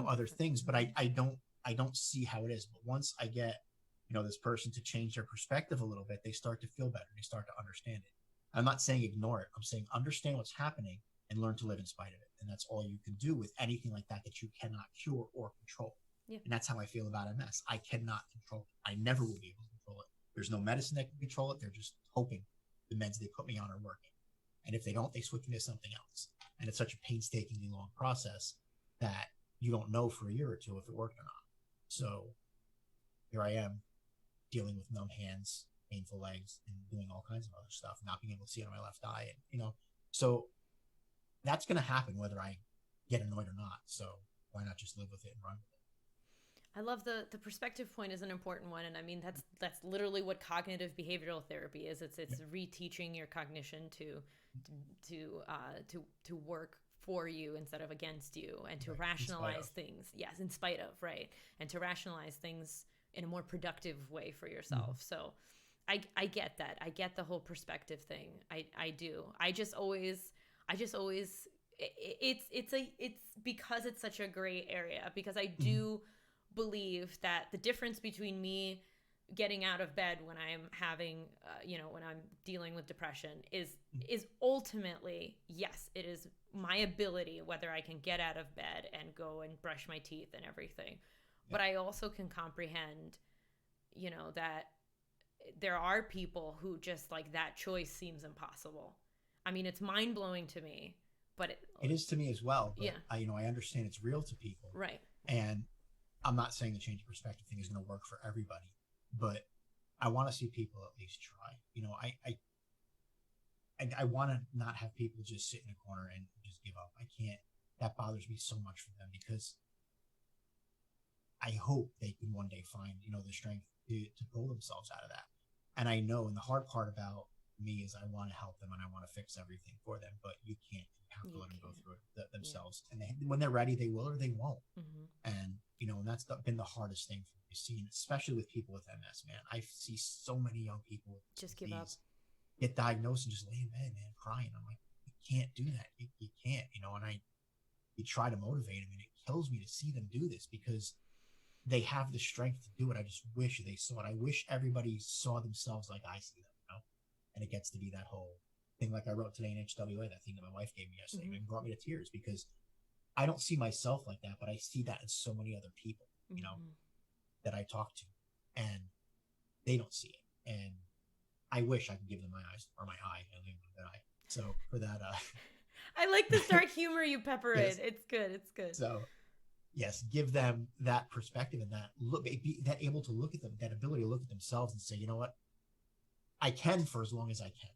other things, but I don't see how it is. But once I get this person to change their perspective a little bit, they start to feel better. They start to understand it. I'm not saying ignore it. I'm saying understand what's happening and learn to live in spite of it. And that's all you can do with anything like that you cannot cure or control. Yeah. And that's how I feel about MS. I cannot control it. I never will be able to control it. There's no medicine that can control it. They're just hoping the meds they put me on are working. And if they don't, they switch me to something else. And it's such a painstakingly long process that you don't know for a year or two if it worked or not. So here I am dealing with numb hands, painful legs, and doing all kinds of other stuff, not being able to see out of my left eye. And, so that's going to happen whether I get annoyed or not. So why not just live with it and run with it? I love the perspective point is an important one. And I mean, that's literally what cognitive behavioral therapy is. It's reteaching your cognition to work for you instead of against you, and to rationalize things. Yes. In spite of, right. And to rationalize things in a more productive way for yourself. So I get that. I get the whole perspective thing. I do. I just always it's because it's such a gray area, because I do believe that the difference between me getting out of bed when I'm having when I'm dealing with depression is ultimately, yes, it is my ability whether I can get out of bed and go and brush my teeth and everything. But I also can comprehend that there are people who just like that choice seems impossible. I mean, it's mind-blowing to me, but it is to me as well. But I understand it's real to people. Right. And I'm not saying the change of perspective thing is going to work for everybody, but I want to see people at least try. I want to not have people just sit in a corner and just give up. I can't. That bothers me so much for them, because I hope they can one day find, the strength to pull themselves out of that. And I know, and the hard part about me is I want to help them and I want to fix everything for them, but you can't. You have to let them go through it themselves. And when they're ready, they will or they won't. And, and that's been the hardest thing for me to see, especially with people with MS, man. I see so many young people just give up, get diagnosed and just lay in bed, man, crying. I'm like, you can't do that. You can't, and you try to motivate them, and it kills me to see them do this, because they have the strength to do it. I just wish they saw it. I wish everybody saw themselves like I see them, And it gets to be that whole thing, like I wrote today in HWA, that thing that my wife gave me yesterday, and it brought me to tears, because I don't see myself like that, but I see that in so many other people, that I talk to, and they don't see it. And I wish I could give them my eyes, or my eye, and leave them with an eye. So for that, I like the dark humor you pepper in. It's good. It's good. So yes, give them that perspective and that look, that able to look at them, that ability to look at themselves and say, you know what, I can for as long as I can.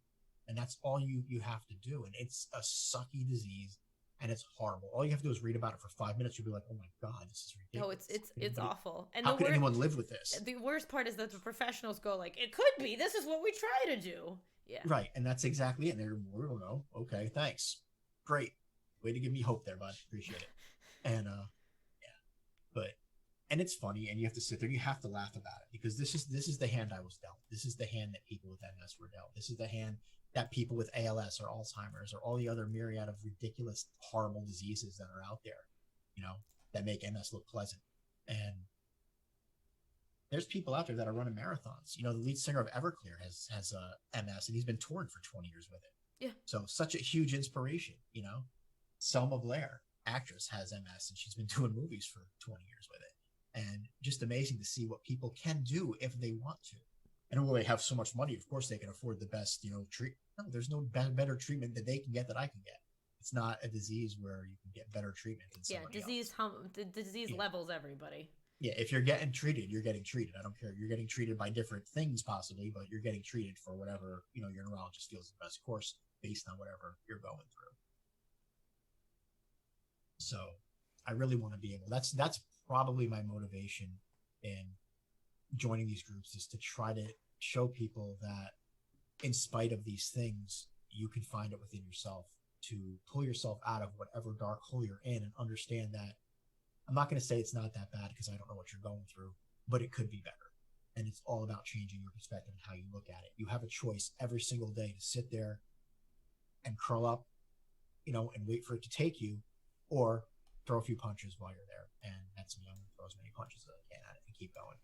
And that's all you have to do. And it's a sucky disease, and it's horrible. All you have to do is read about it for 5 minutes. You'll be like, oh my God, this is ridiculous. No, it's awful. And how could anyone live with this? The worst part is that the professionals go like, it could be. This is what we try to do. Yeah. Right. And that's exactly it. And they're, we don't know. Okay, thanks. Great. Way to give me hope there, bud. Appreciate it. And yeah. But and it's funny, and you have to sit there and you have to laugh about it, because this is the hand I was dealt. This is the hand that people with MS were dealt. This is the hand that people with ALS or Alzheimer's or all the other myriad of ridiculous, horrible diseases that are out there, that make MS look pleasant. And there's people out there that are running marathons. The lead singer of Everclear has MS, and he's been touring for 20 years with it. Yeah. So such a huge inspiration. Selma Blair, actress, has MS, and she's been doing movies for 20 years with it. And just amazing to see what people can do if they want to. And will they have so much money? Of course, they can afford the best, treat. No, there's no better treatment that they can get that I can get. It's not a disease where you can get better treatment than somebody else. The disease levels everybody. Yeah, if you're getting treated, you're getting treated. I don't care. You're getting treated by different things possibly, but you're getting treated for whatever, your neurologist feels the best course based on whatever you're going through. So I really want to be able, that's probably my motivation in joining these groups, is to try to show people that in spite of these things, you can find it within yourself to pull yourself out of whatever dark hole you're in, and understand that I'm not going to say it's not that bad, because I don't know what you're going through, but it could be better. And it's all about changing your perspective and how you look at it. You have a choice every single day to sit there and curl up, and wait for it to take you, or throw a few punches while you're there. And that's me. I'm going to throw as many punches as I can at it and keep going.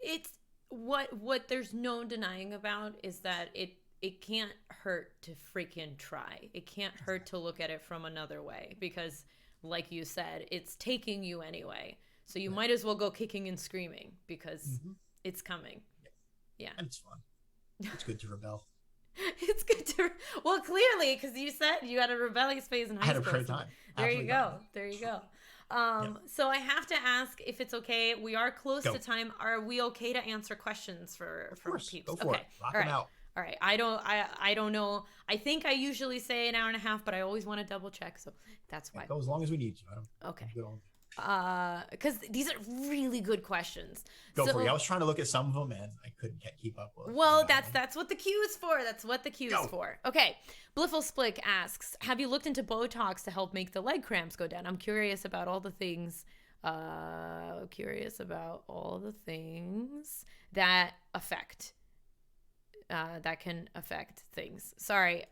It's what there's no denying about is that it can't hurt to freaking try. It can't hurt to look at it from another way, because like you said, it's taking you anyway. So you might as well go kicking and screaming, because it's coming. Yeah. And it's fun. It's good to rebel. It's good to, well, clearly, because you said you had a rebellious phase in high school. I had a great time. There you go. There you go. So I have to ask if it's okay. We are close to time. Are we okay to answer questions from peeps? Go for it. Rock them out. All right. I don't know. I think I usually say an hour and a half, but I always want to double check. So that's why. Go as long as we need to. Okay. Because these are really good questions. Go for it. I was trying to look at some of them and I couldn't keep up with. Well, that's what the queue is for. That's what the queue is for. Okay. Bliffle Splick asks, have you looked into Botox to help make the leg cramps go down? I'm curious about all the things. That affect. That can affect things. Sorry,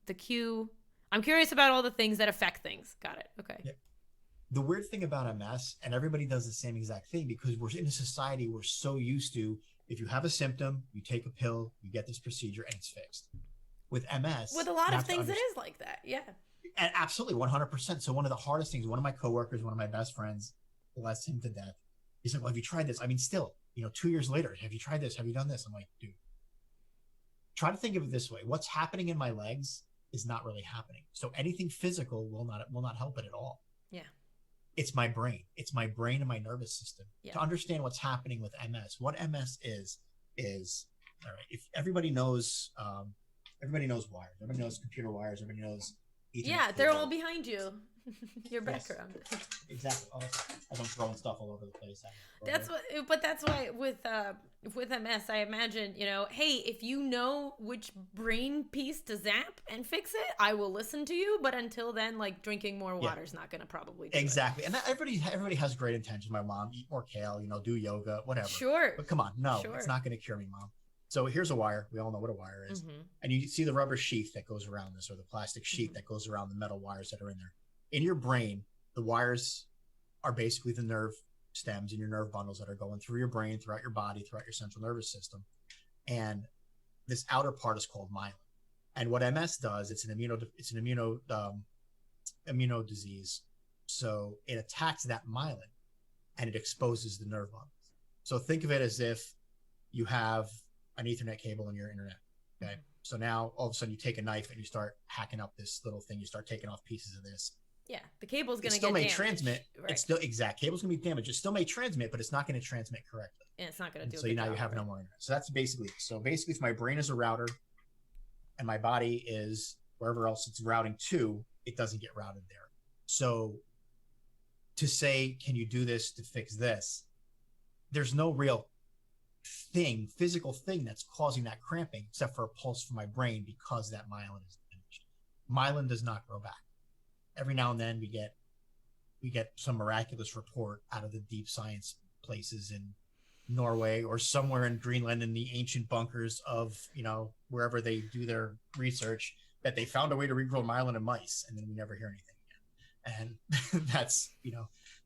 the queue. I'm curious about all the things that affect things. Got it. Okay. Yeah. The weird thing about MS, and everybody does the same exact thing, because we're in a society we're so used to, if you have a symptom, you take a pill, you get this procedure, and it's fixed. With MS, with a lot of things, it is like that. Yeah. And absolutely, 100%. So one of the hardest things, one of my coworkers, one of my best friends, bless him to death, he's like, well, have you tried this? I mean, still, 2 years later, have you tried this? Have you done this? I'm like, dude, try to think of it this way. What's happening in my legs is not really happening. So anything physical will not help it at all. Yeah. It's my brain. It's my brain and my nervous system. Yeah. To understand what's happening with MS, what MS is all right. If everybody knows wires. Everybody knows computer wires. Everybody knows. Yeah, they're all behind you. Your background. Exactly. As I'm throwing stuff all over the place. That's why with MS, I imagine, hey, if you know which brain piece to zap and fix it, I will listen to you. But until then, like, drinking more water is not going to probably do exactly. And everybody has great intentions. My mom, eat more kale, do yoga, whatever. Sure. But come on, no, it's not going to cure me, Mom. So here's a wire. We all know what a wire is. Mm-hmm. And you see the rubber sheath that goes around this, or the plastic sheet that goes around the metal wires that are in there. In your brain, the wires are basically the nerve stems and your nerve bundles that are going through your brain, throughout your body, throughout your central nervous system. And this outer part is called myelin. And what MS does, it's an immuno disease. So it attacks that myelin and it exposes the nerve bundles. So think of it as if you have an Ethernet cable in your internet. Okay. Mm-hmm. So now all of a sudden you take a knife and you start hacking up this little thing. You start taking off pieces of this. Yeah, the cable's going to get damaged. It still may transmit. Right. It's still cable's going to be damaged. It still may transmit, but it's not going to transmit correctly. And it's not going to do. So now you have no more internet. So that's basically. So basically, if my brain is a router, and my body is wherever else it's routing to, it doesn't get routed there. So to say, can you do this to fix this? There's no real physical thing that's causing that cramping, except for a pulse from my brain because that myelin is diminished. Myelin does not grow back. Every now and then we get some miraculous report out of the deep science places in Norway or somewhere in Greenland in the ancient bunkers of, wherever they do their research, that they found a way to regrow myelin in mice, and then we never hear anything again. And that's,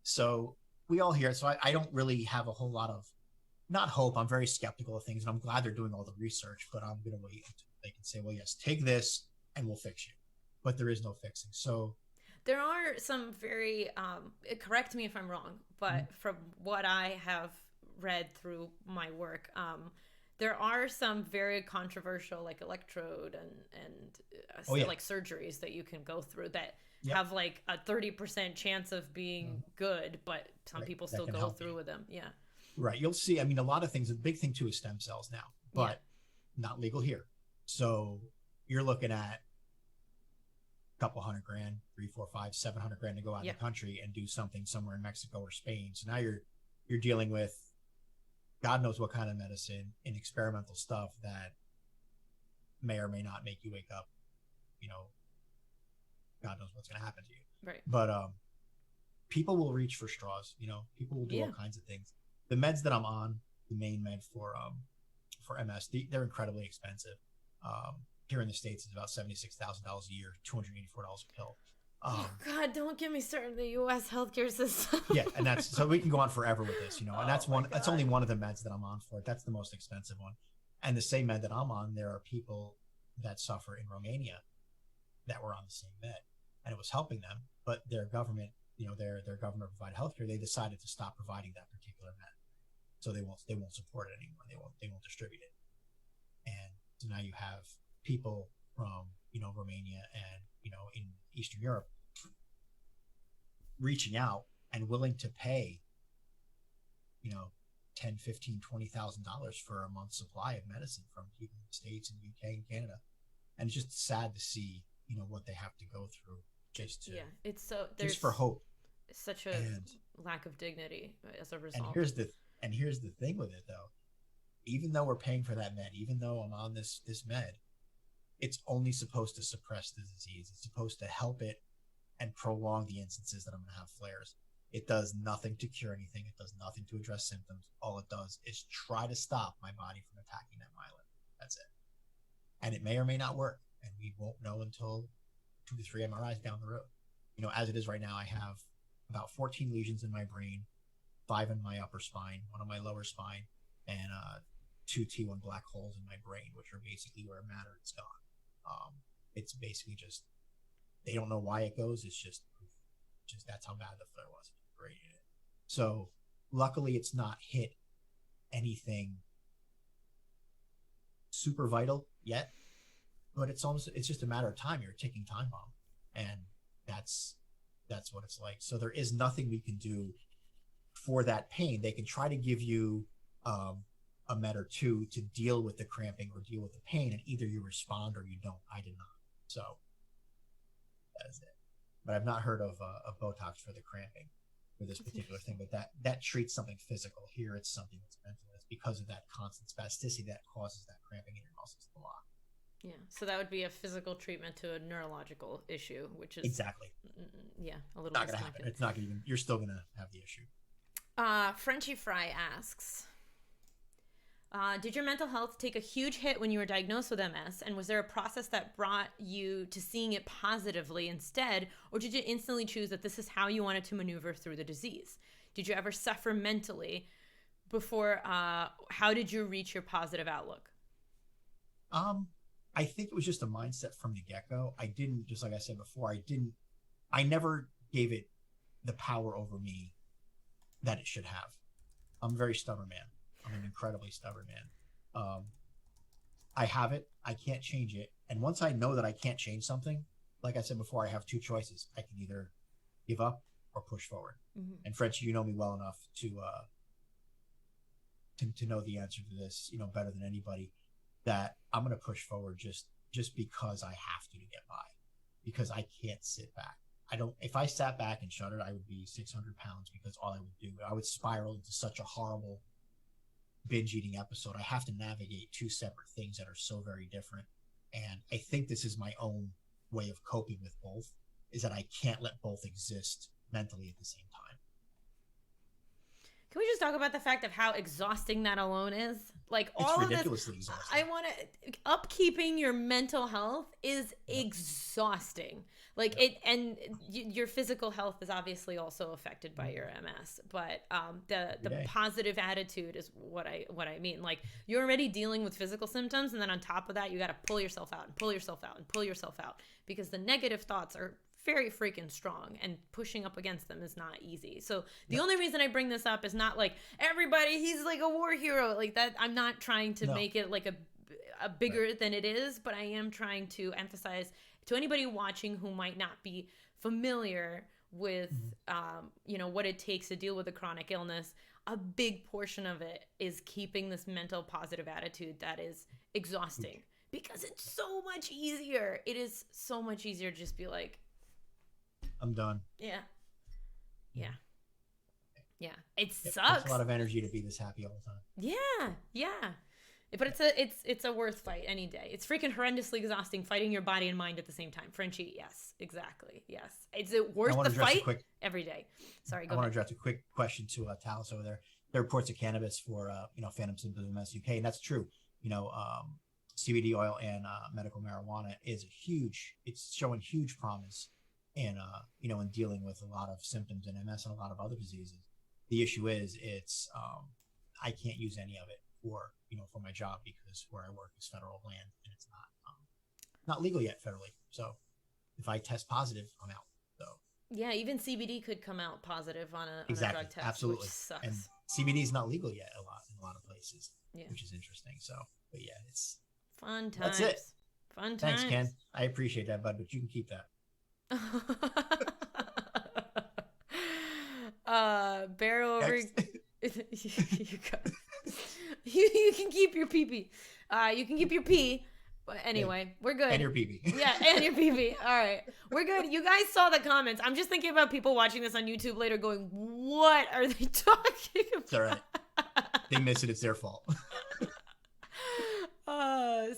so we all hear it. So I don't really have a whole lot of, not hope. I'm very skeptical of things, and I'm glad they're doing all the research, but I'm going to wait until they can say, well, yes, take this and we'll fix you. But there is no fixing. So there are some very, correct me if I'm wrong, but from what I have read through my work, there are some very controversial, like electrode and like surgeries that you can go through that have like a 30% chance of being good, but some people still go through with them. Yeah. Right. You'll see. I mean, a lot of things, a big thing too is stem cells now, but not legal here. So you're looking at a couple $100,000, $300,000, $400,000, $500,000, $700,000 to go out of the country and do something somewhere in Mexico or Spain. So now you're dealing with God knows what kind of medicine and experimental stuff that may or may not make you wake up. God knows what's going to happen to you. Right. But people will reach for straws. People will do all kinds of things. The meds that I'm on, the main med for MS, they're incredibly expensive. Here in the States, it's about $76,000 a year, $284 a pill. Oh God! Don't get me started on the U.S. healthcare system. Yeah, and that's so we can go on forever with this, and that's one. That's only one of the meds that I'm on for. That's the most expensive one, and the same med that I'm on. There are people that suffer in Romania that were on the same med, and it was helping them, but their government, their government provided healthcare. They decided to stop providing that particular med, so they won't support it anymore. They won't distribute it, and so now you have people from Romania and in Eastern Europe reaching out and willing to pay $10,000, $15,000, $20,000 for a month's supply of medicine from people in the States and UK and Canada. And it's just sad to see what they have to go through just to it's so just for hope. Such a lack of dignity as a result. And here's the thing with it though. Even though we're paying for that med, even though I'm on this med, it's only supposed to suppress the disease. It's supposed to help it and prolong the instances that I'm going to have flares. It does nothing to cure anything. It does nothing to address symptoms. All it does is try to stop my body from attacking that myelin. That's it. And it may or may not work. And we won't know until 2 to 3 MRIs down the road. As it is right now, I have about 14 lesions in my brain, 5 in my upper spine, 1 on my lower spine, and 2 T1 black holes in my brain, which are basically where matter is gone. It's basically just, they don't know why it goes. It's just that's how bad the flare was. It degraded it. So luckily it's not hit anything super vital yet, but it's just a matter of time. You're a ticking time bomb, and that's what it's like. So there is nothing we can do for that pain. They can try to give you a med or two to deal with the cramping or deal with the pain, and either you respond or you don't. I did not. So that is it. But I've not heard of Botox for the cramping for this particular thing, but that treats something physical. Here it's something that's mental. It's because of that constant spasticity that causes that cramping in your muscles to lock. Yeah, so that would be a physical treatment to a neurological issue, which is exactly a little not going to happen. It's not going to even. You're still going to have the issue. Frenchy Fry asks, did your mental health take a huge hit when you were diagnosed with MS, and was there a process that brought you to seeing it positively instead, or did you instantly choose that this is how you wanted to maneuver through the disease? Did you ever suffer mentally before? How did you reach your positive outlook? I think it was just a mindset from the get-go. I didn't, just like I said before, I never gave it the power over me that it should have. I'm a very stubborn man. I'm an incredibly stubborn man. I have it. I can't change it. And once I know that I can't change something, like I said before, I have 2 choices. I can either give up or push forward. Mm-hmm. And French, you know me well enough to know the answer to this, better than anybody, that I'm going to push forward just because I have to get by, because I can't sit back. If I sat back and shuddered, I would be 600 pounds, because all I would do, I would spiral into such a horrible binge eating episode, I have to navigate two separate things that are so very different. And I think this is my own way of coping with both, is that I can't let both exist mentally at the same time. Can we just talk about the fact of how exhausting that alone is? Like It's all of this, ridiculously exhausting. I want to upkeeping your mental health is exhausting. Like it, and your physical health is obviously also affected by your MS. But the positive attitude is what I mean. Like you're already dealing with physical symptoms, and then on top of that, you got to pull yourself out and pull yourself out and pull yourself out, because the negative thoughts are very freaking strong, and pushing up against them is not easy. So the only reason I bring this up is not like everybody, he's like a war hero like that. I'm not trying to make it like a bigger than it is, but I am trying to emphasize to anybody watching who might not be familiar with what it takes to deal with a chronic illness. A big portion of it is keeping this mental positive attitude that is exhausting, because it's so much easier. It is so much easier to just be like, I'm done. Yeah. It sucks. It's a lot of energy to be this happy all the time. Yeah. But it's a worth fight any day. It's freaking horrendously exhausting fighting your body and mind at the same time. Frenchie, yes, exactly. Yes. Is it worth the fight? Every day. Sorry, go ahead. I want to address a quick question to Talis over there. There are reports of cannabis for phantom symptoms in the UK, and that's true. CBD oil and medical marijuana it's showing huge promise in dealing with a lot of symptoms in MS and a lot of other diseases. The issue is I can't use any of it for my job, because where I work is federal land and it's not legal yet federally. So if I test positive, I'm out. So yeah, even CBD could come out positive on a drug test. Absolutely. Which sucks. And CBD is not legal yet in a lot of places, which is interesting. So, but yeah, it's fun times. That's it. Fun times. Thanks, Ken. I appreciate that, bud, but you can keep that. Bear over. You can keep your pee-pee. You can keep your pee. But anyway, we're good. And your pee-pee. Yeah, and your pee-pee. All right. We're good. You guys saw the comments. I'm just thinking about people watching this on YouTube later going, what are they talking about? It's all right. They miss it. It's their fault.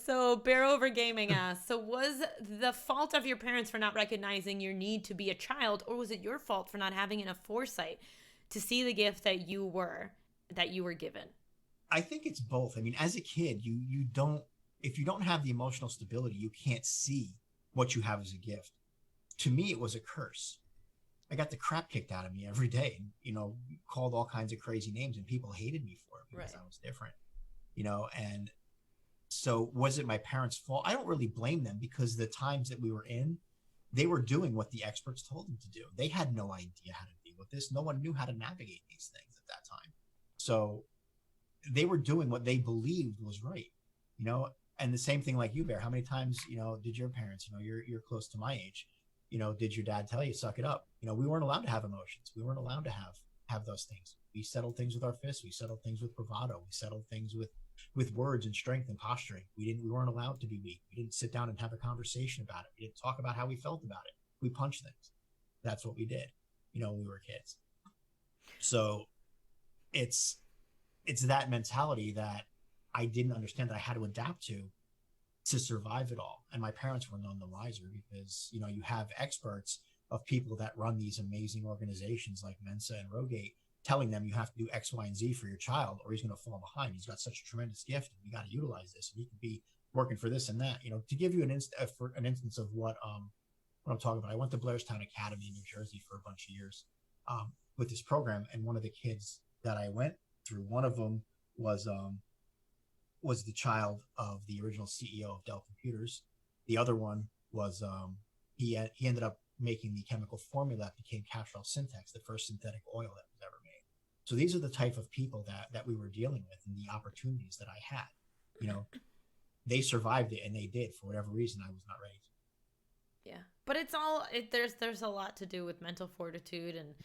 So Bear Over Gaming asks, so was the fault of your parents for not recognizing your need to be a child, or was it your fault for not having enough foresight to see the gift that you were given? I think it's both. I mean, as a kid, if you don't have the emotional stability, you can't see what you have as a gift. To me, it was a curse. I got the crap kicked out of me every day, called all kinds of crazy names, and people hated me for it because I was different, and so was it my parents' fault? I don't really blame them, because the times that we were in, they were doing what the experts told them to do. They had no idea how to deal with this. No one knew how to navigate these things at that time. So they were doing what they believed was right, and the same thing like you, Bear. How many times, did your parents, you're close to my age, did your dad tell you, suck it up? We weren't allowed to have emotions. We weren't allowed to have those things. We settled things with our fists. We settled things with bravado. We settled things with words and strength and posturing. We weren't allowed to be weak. We didn't sit down and have a conversation about it. We didn't talk about how we felt about it. We punched things. That's what we did, when we were kids. So it's that mentality that I didn't understand, that I had to adapt to survive it all. And my parents were none the wiser, because, you have experts of people that run these amazing organizations like Mensa and Rogate telling them you have to do X, Y, and Z for your child, or he's going to fall behind. He's got such a tremendous gift, and you got to utilize this, and he could be working for this and that. To give you an instance of what I'm talking about, I went to Blairstown Academy in New Jersey for a bunch of years with this program, and one of the kids that I went through, one of them was the child of the original CEO of Dell Computers. The other one was he ended up making the chemical formula that became Castrol Syntex, the first synthetic oil that was ever made. So these are the type of people that we were dealing with, and the opportunities that I had. They survived it, and they did. For whatever reason, I was not ready to. Yeah, but it's all there's a lot to do with mental fortitude and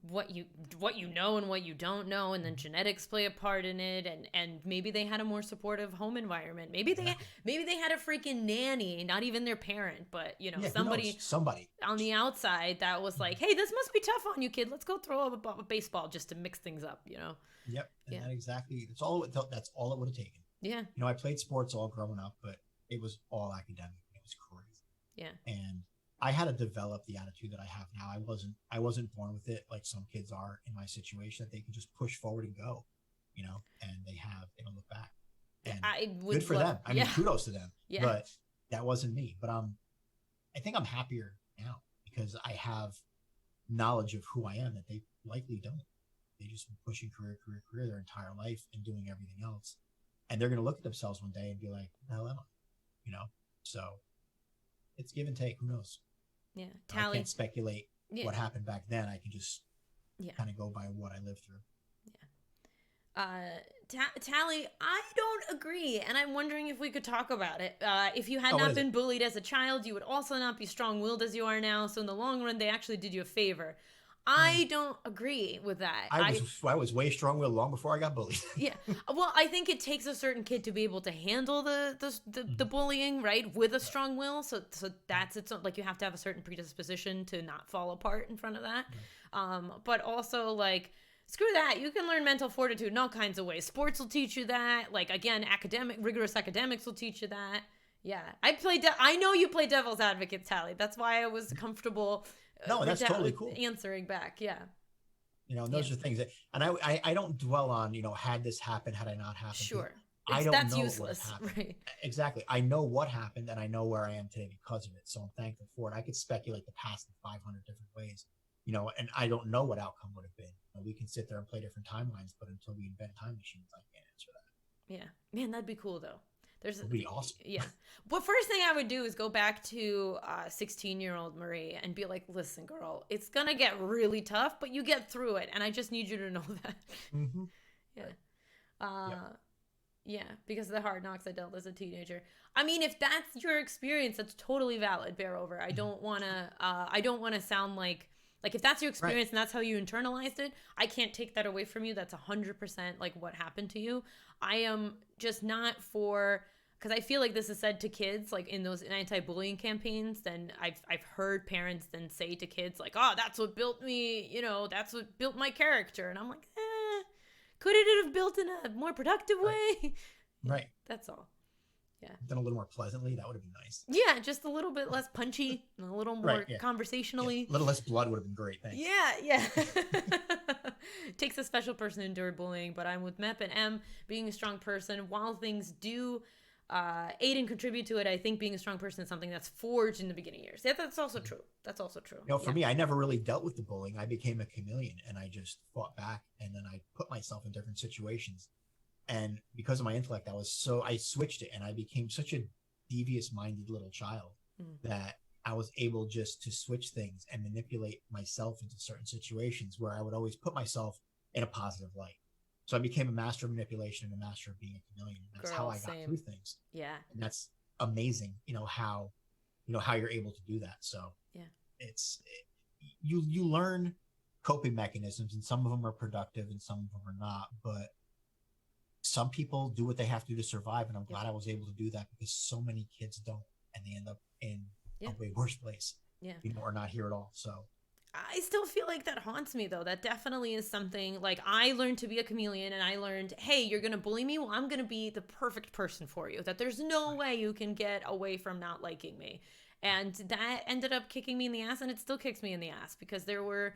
what you know and what you don't know, and then genetics play a part in it, and maybe they had a more supportive home environment. Maybe they had a freaking nanny, not even their parent, but Yeah, somebody somebody on the outside that was like, hey, this must be tough on you, kid, let's go throw a baseball just to mix things up. Yep, and Yeah. that exactly. That's all it would have taken. Yeah. I played sports all growing up, but it was all academic. It was crazy. Yeah. And I had to develop the attitude that I have now. I wasn't born with it like some kids are in my situation, that they can just push forward and go, and they don't look back. And good for them. I mean, kudos to them. Yeah. But that wasn't me. But I think I'm happier now because I have knowledge of who I am that they likely don't. They just been pushing career their entire life and doing everything else. And they're going to look at themselves one day and be like, "The hell am I?" So it's give and take. Who knows? Yeah. I can't speculate what happened back then. I can just kind of go by what I lived through. Yeah. Tally, I don't agree, and I'm wondering if we could talk about it. If you had not been bullied as a child, you would also not be strong-willed as you are now. So in the long run, they actually did you a favor. I don't agree with that. I was way strong-willed long before I got bullied. Yeah. Well, I think it takes a certain kid to be able to handle the bullying, right, with a strong will. So that's it's like you have to have a certain predisposition to not fall apart in front of that. But also like, screw that. You can learn mental fortitude in all kinds of ways. Sports will teach you that. Like, again, rigorous academics will teach you that. Yeah. I know you play devil's advocate, Tally. That's why I was comfortable. No, that's totally cool. Answering back. Yeah. Those are things that, and I don't dwell on, had this happened, had I not happened. Sure. That's useless. Right. Exactly. I know what happened and I know where I am today because of it. So I'm thankful for it. I could speculate the past in 500 different ways, and I don't know what outcome would have been. We can sit there and play different timelines, but until we invent time machines, I can't answer that. Yeah. Man, that'd be cool though. It'd be awesome. Yeah. Well, first thing I would do is go back to 16-year-old Marie and be like, listen, girl, it's going to get really tough, but you get through it. And I just need you to know that. Mm-hmm. Yeah. Yeah. Because of the hard knocks I dealt as a teenager. I mean, if that's your experience, that's totally valid. Bear over. I don't want to sound like if that's your experience and that's how you internalized it, I can't take that away from you. That's 100% like what happened to you. I am just not for, because I feel like this is said to kids, like in those anti-bullying campaigns, then I've heard parents then say to kids like, oh, that's what built me, that's what built my character. And I'm like, could it have built in a more productive way? Right. That's all. Yeah. Done a little more pleasantly. That would have been nice. Yeah, just a little bit less punchy and a little more conversationally. Yeah. A little less blood would have been great. Thanks. Yeah. Takes a special person to endure bullying, but I'm with Mep and M. Being a strong person, while things do aid and contribute to it, I think being a strong person is something that's forged in the beginning years. Yeah, that's also true. For me, I never really dealt with the bullying. I became a chameleon and I just fought back, and then I put myself in different situations. And because of my intellect, I switched it and I became such a devious-minded little child that I was able just to switch things and manipulate myself into certain situations where I would always put myself in a positive light. So I became a master of manipulation and a master of being a chameleon. And that's how I got through things. Yeah. And that's amazing, how you're able to do that. So you learn coping mechanisms, and some of them are productive and some of them are not, but some people do what they have to do to survive, and I'm glad I was able to do that, because so many kids don't, and they end up in a way worse place, or not here at all. So I still feel like that haunts me, though. That definitely is something, like, I learned to be a chameleon, and I learned, hey, you're going to bully me? Well, I'm going to be the perfect person for you, that there's no way you can get away from not liking me. And that ended up kicking me in the ass, and it still kicks me in the ass, because there were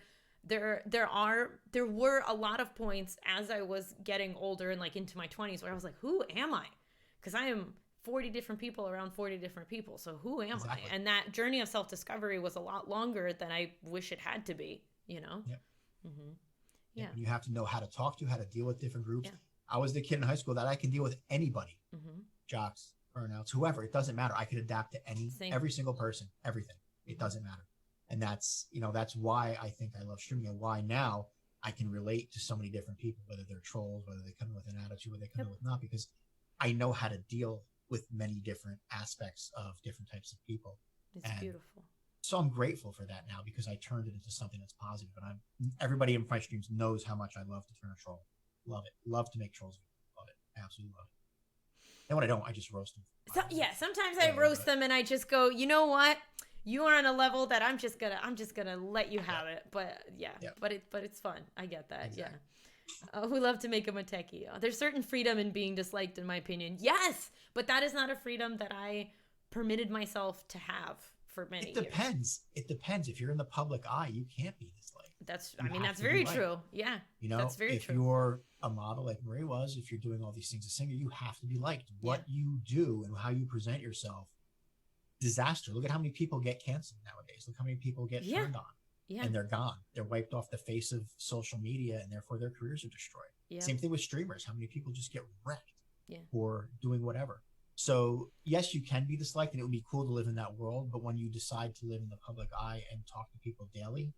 a lot of points as I was getting older and like into my 20s where I was like, who am I? Because I am 40 different people around 40 different people. So who am I? And that journey of self-discovery was a lot longer than I wish it had to be, Yep. Mm-hmm. Yeah. You have to know how to talk to, how to deal with different groups. Yeah. I was the kid in high school that I can deal with anybody, jocks, burnouts, whoever. It doesn't matter. I could adapt to every single person, everything. It doesn't matter. And that's why I think I love streaming, and why now I can relate to so many different people, whether they're trolls, whether they come in with an attitude, whether they come in with not, because I know how to deal with many different aspects of different types of people. It's beautiful. So I'm grateful for that now because I turned it into something that's positive. And everybody in my streams knows how much I love to turn a troll. Love it. Love to make trolls. Love it. Absolutely love it. And when I don't, I just roast them. So, yeah, sometimes I roast them and I just go, you know what? You are on a level that I'm just gonna let you have it. But but it's fun. I get that. Exactly. Yeah. We love to make him a techie. There's certain freedom in being disliked, in my opinion. Yes, but that is not a freedom that I permitted myself to have for many years. It depends. If you're in the public eye, you can't be disliked. That's very true. Yeah. That's very true. If you're a model like Marie was, if you're doing all these things as a singer, you have to be liked. What you do and how you present yourself, disaster. Look at how many people get canceled nowadays. Look how many people get turned on. Yeah. And they're gone. They're wiped off the face of social media, and therefore their careers are destroyed. Yeah. Same thing with streamers. How many people just get wrecked for doing whatever? So yes, you can be disliked, and it would be cool to live in that world. But when you decide to live in the public eye and talk to people daily,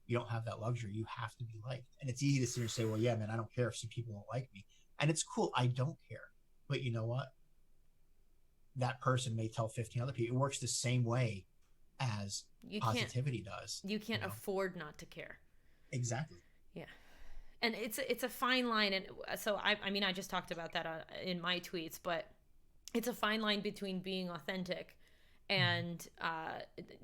you don't have that luxury. You have to be liked. And it's easy to sit and say, well, yeah, man, I don't care if some people don't like me. And it's cool. I don't care. But you know what? That person may tell 15 other people. It works the same way as positivity does. You can't afford not to care. Exactly. Yeah. And it's a fine line. And so, I mean, I just talked about that in my tweets, but it's a fine line between being authentic and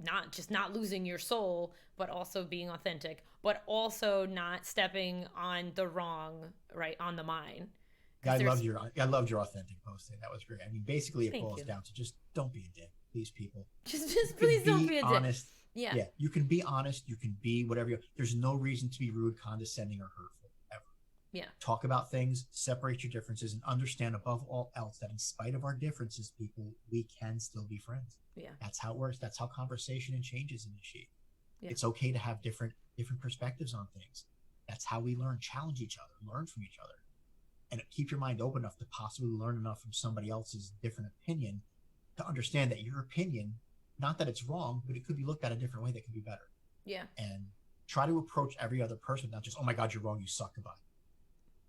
not losing your soul, but also being authentic, but also not stepping on the wrong, on the mine. I loved your authentic posting. That was great. I mean, basically it boils down to just don't be a dick, please, people. Just please don't be a dick. Honest. Yeah. Yeah. You can be honest. You can be whatever there's no reason to be rude, condescending, or hurtful ever. Yeah. Talk about things, separate your differences, and understand above all else that in spite of our differences, people, we can still be friends. Yeah. That's how it works. That's how conversation and change is initiated. Yeah. It's okay to have different perspectives on things. That's how we learn. Challenge each other, learn from each other. And keep your mind open enough to possibly learn enough from somebody else's different opinion to understand that your opinion, not that it's wrong, but it could be looked at a different way that could be better. Yeah. And try to approach every other person, not just, oh my God, you're wrong, you suck, goodbye.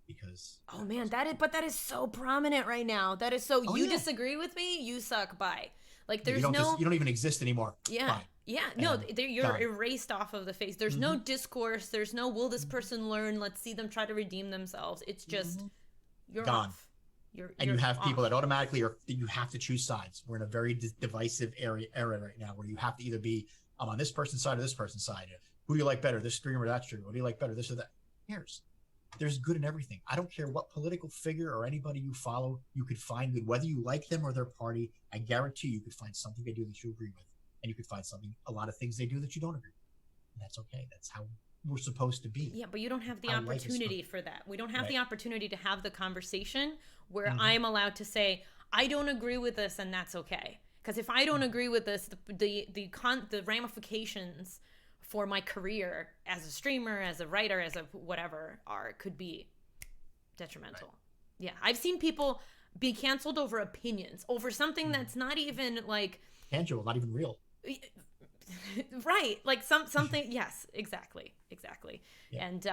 Because oh man, that is so prominent right now. That is so disagree with me, you suck, bye. Like there's you don't even exist anymore. Yeah. Bye. Yeah. No, you're erased off of the face. There's no discourse. There's no will this person learn? Let's see them try to redeem themselves. It's just you're gone. Off. You have people that automatically you have to choose sides. We're in a very divisive era right now where you have to either be I'm on this person's side or this person's side. Who do you like better, this streamer or that streamer? What do you like better, this or that? Who cares? There's good in everything. I don't care what political figure or anybody you follow, you could find good, whether you like them or their party. I guarantee you could find something they do that you agree with, and you could find a lot of things they do that you don't agree with. And that's okay. That's how we're supposed to be. Yeah, but you don't have the opportunity for that. We don't have the opportunity to have the conversation where I'm allowed to say, I don't agree with this, and that's okay. Because if I don't agree with this, the ramifications for my career as a streamer, as a writer, as a whatever could be detrimental. Right. Yeah, I've seen people be canceled over opinions, over something that's not even like tangible, not even real. Right, like something. Yes, exactly. Yeah. And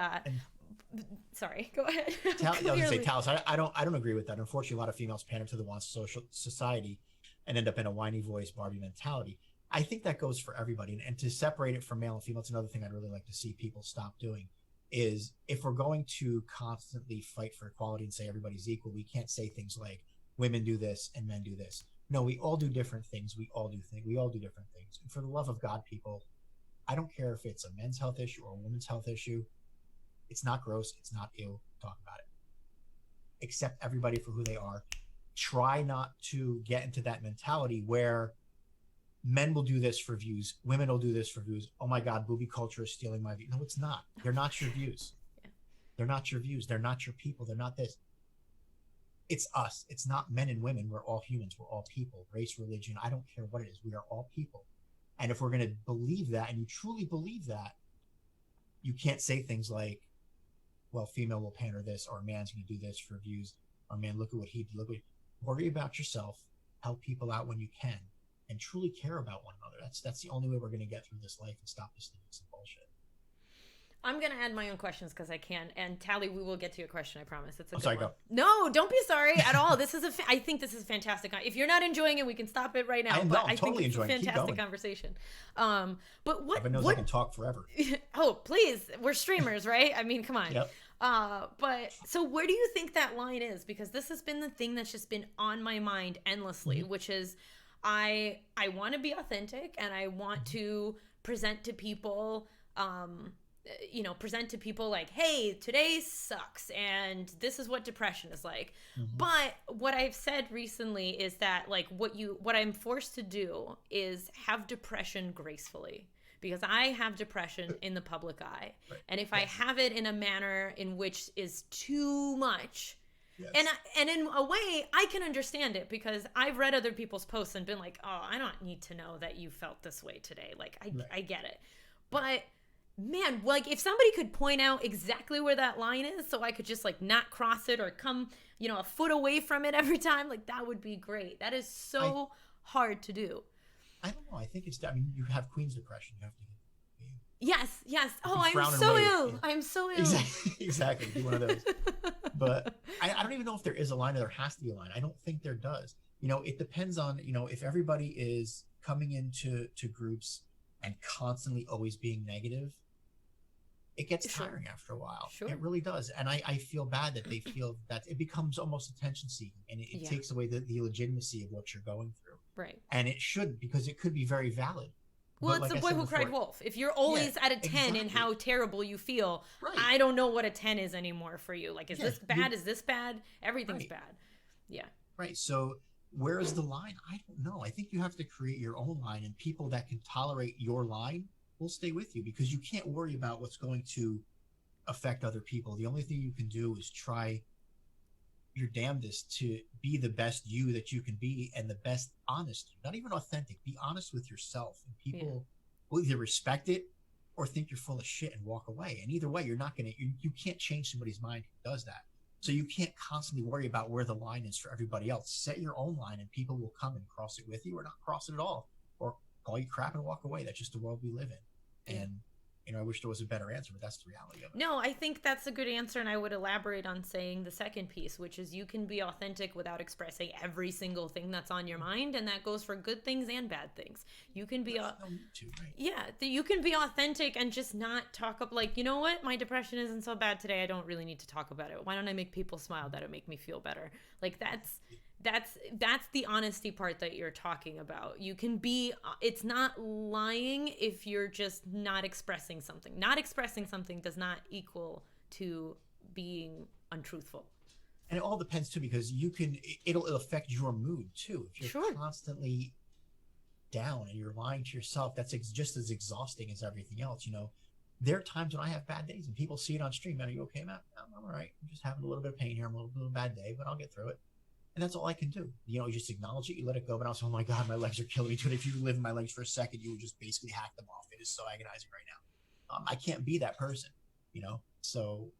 sorry, go ahead. I was gonna say, Talis, I don't agree with that. Unfortunately, a lot of females pander to the wants of social society and end up in a whiny voice Barbie mentality. I think that goes for everybody. And to separate it from male and female, it's another thing I'd really like to see people stop doing is if we're going to constantly fight for equality and say everybody's equal, we can't say things like women do this and men do this. No, we all do different things. We all do different things. And for the love of God, people, I don't care if it's a men's health issue or a woman's health issue. It's not gross. It's not ill. Talk about it. Accept everybody for who they are. Try not to get into that mentality where men will do this for views. Women will do this for views. Oh my God, booby culture is stealing my view. No, it's not. They're not your views. Yeah. They're not your views. They're not your people. They're not this. It's us. It's not men and women. We're all humans. We're all people. Race, religion, I don't care what it is. We are all people. And if we're going to believe that, and you truly believe that, you can't say things like, well, female will pander this, or a man's going to do this for views, or man, look at what he did. Worry about yourself. Help people out when you can. And truly care about one another. That's the only way we're going to get through this life and stop this bullshit. I'm going to add my own questions because I can. And Tally, we will get to your question. I promise. It's a I'm good sorry, one. go. No, don't be sorry at all. This is I think this is fantastic. If you're not enjoying it, we can stop it right now. I'm I totally think it's enjoying a it. Keep fantastic going. conversation. But Everyone knows I can talk forever. Oh, please. We're streamers, right? I mean, come on. Yep. But so where do you think that line is? Because this has been the thing that's just been on my mind endlessly, which is I want to be authentic and I want to present to people, like, hey, today sucks and this is what depression is like. But what I've said recently is that like what I'm forced to do is have depression gracefully. Because I have depression in the public eye. Right. And if I have it in a manner in which is too much, and in a way, I can understand it because I've read other people's posts and been like, oh, I don't need to know that you felt this way today. Like, I get it. But man, like if somebody could point out exactly where that line is so I could just like not cross it or come, a foot away from it every time, like that would be great. That is so hard to do. I don't know. I think you have Queen's depression. You have to. Yes. Oh, I'm so ill. Yeah. I'm so ill. Exactly. Be one of those. But I don't even know if there is a line or there has to be a line. I don't think there does. It depends on, if everybody is coming into groups and constantly always being negative, it gets tiring after a while. Sure. It really does. And I feel bad that they feel that it becomes almost attention seeking and it takes away the legitimacy of what you're going through. Right. And it should, because it could be very valid. Well, it's the boy who cried wolf. If you're always at a 10 in how terrible you feel, I don't know what a 10 is anymore for you. Like, is this bad? Is this bad? Everything's bad. Yeah. Right. So where is the line? I don't know. I think you have to create your own line, and people that can tolerate your line will stay with you because you can't worry about what's going to affect other people. The only thing you can do is try your damnedest to be the best you that you can be and the best honest you, not even authentic. Be honest with yourself, and people will either respect it or think you're full of shit and walk away. And either way, you're not going to, you can't change somebody's mind who does that. So you can't constantly worry about where the line is for everybody else. Set your own line and people will come and cross it with you or not cross it at all or call you crap and walk away. That's just the world we live in. And I wish there was a better answer, but that's the reality of it. No, I think that's a good answer, and I would elaborate on saying the second piece, which is you can be authentic without expressing every single thing that's on your mind, and that goes for good things and bad things. You can be you can be authentic and just not talk up like, you know what, my depression isn't so bad today. I don't really need to talk about it. Why don't I make people smile? That'll make me feel better. Like that's the honesty part that you're talking about. You can be, it's not lying if you're just not expressing something. Not expressing something does not equal to being untruthful. And it all depends too, because it'll affect your mood too. If you're constantly down and you're lying to yourself, that's just as exhausting as everything else. There are times when I have bad days and people see it on stream. Man, are you okay, Matt? I'm all right. I'm just having a little bit of pain here. I'm a little bit of a bad day, but I'll get through it. And that's all I can do. You just acknowledge it, you let it go. But also, oh my God, my legs are killing me. Dude, if you live in my legs for a second, you would just basically hack them off. It is so agonizing right now. I can't be that person, So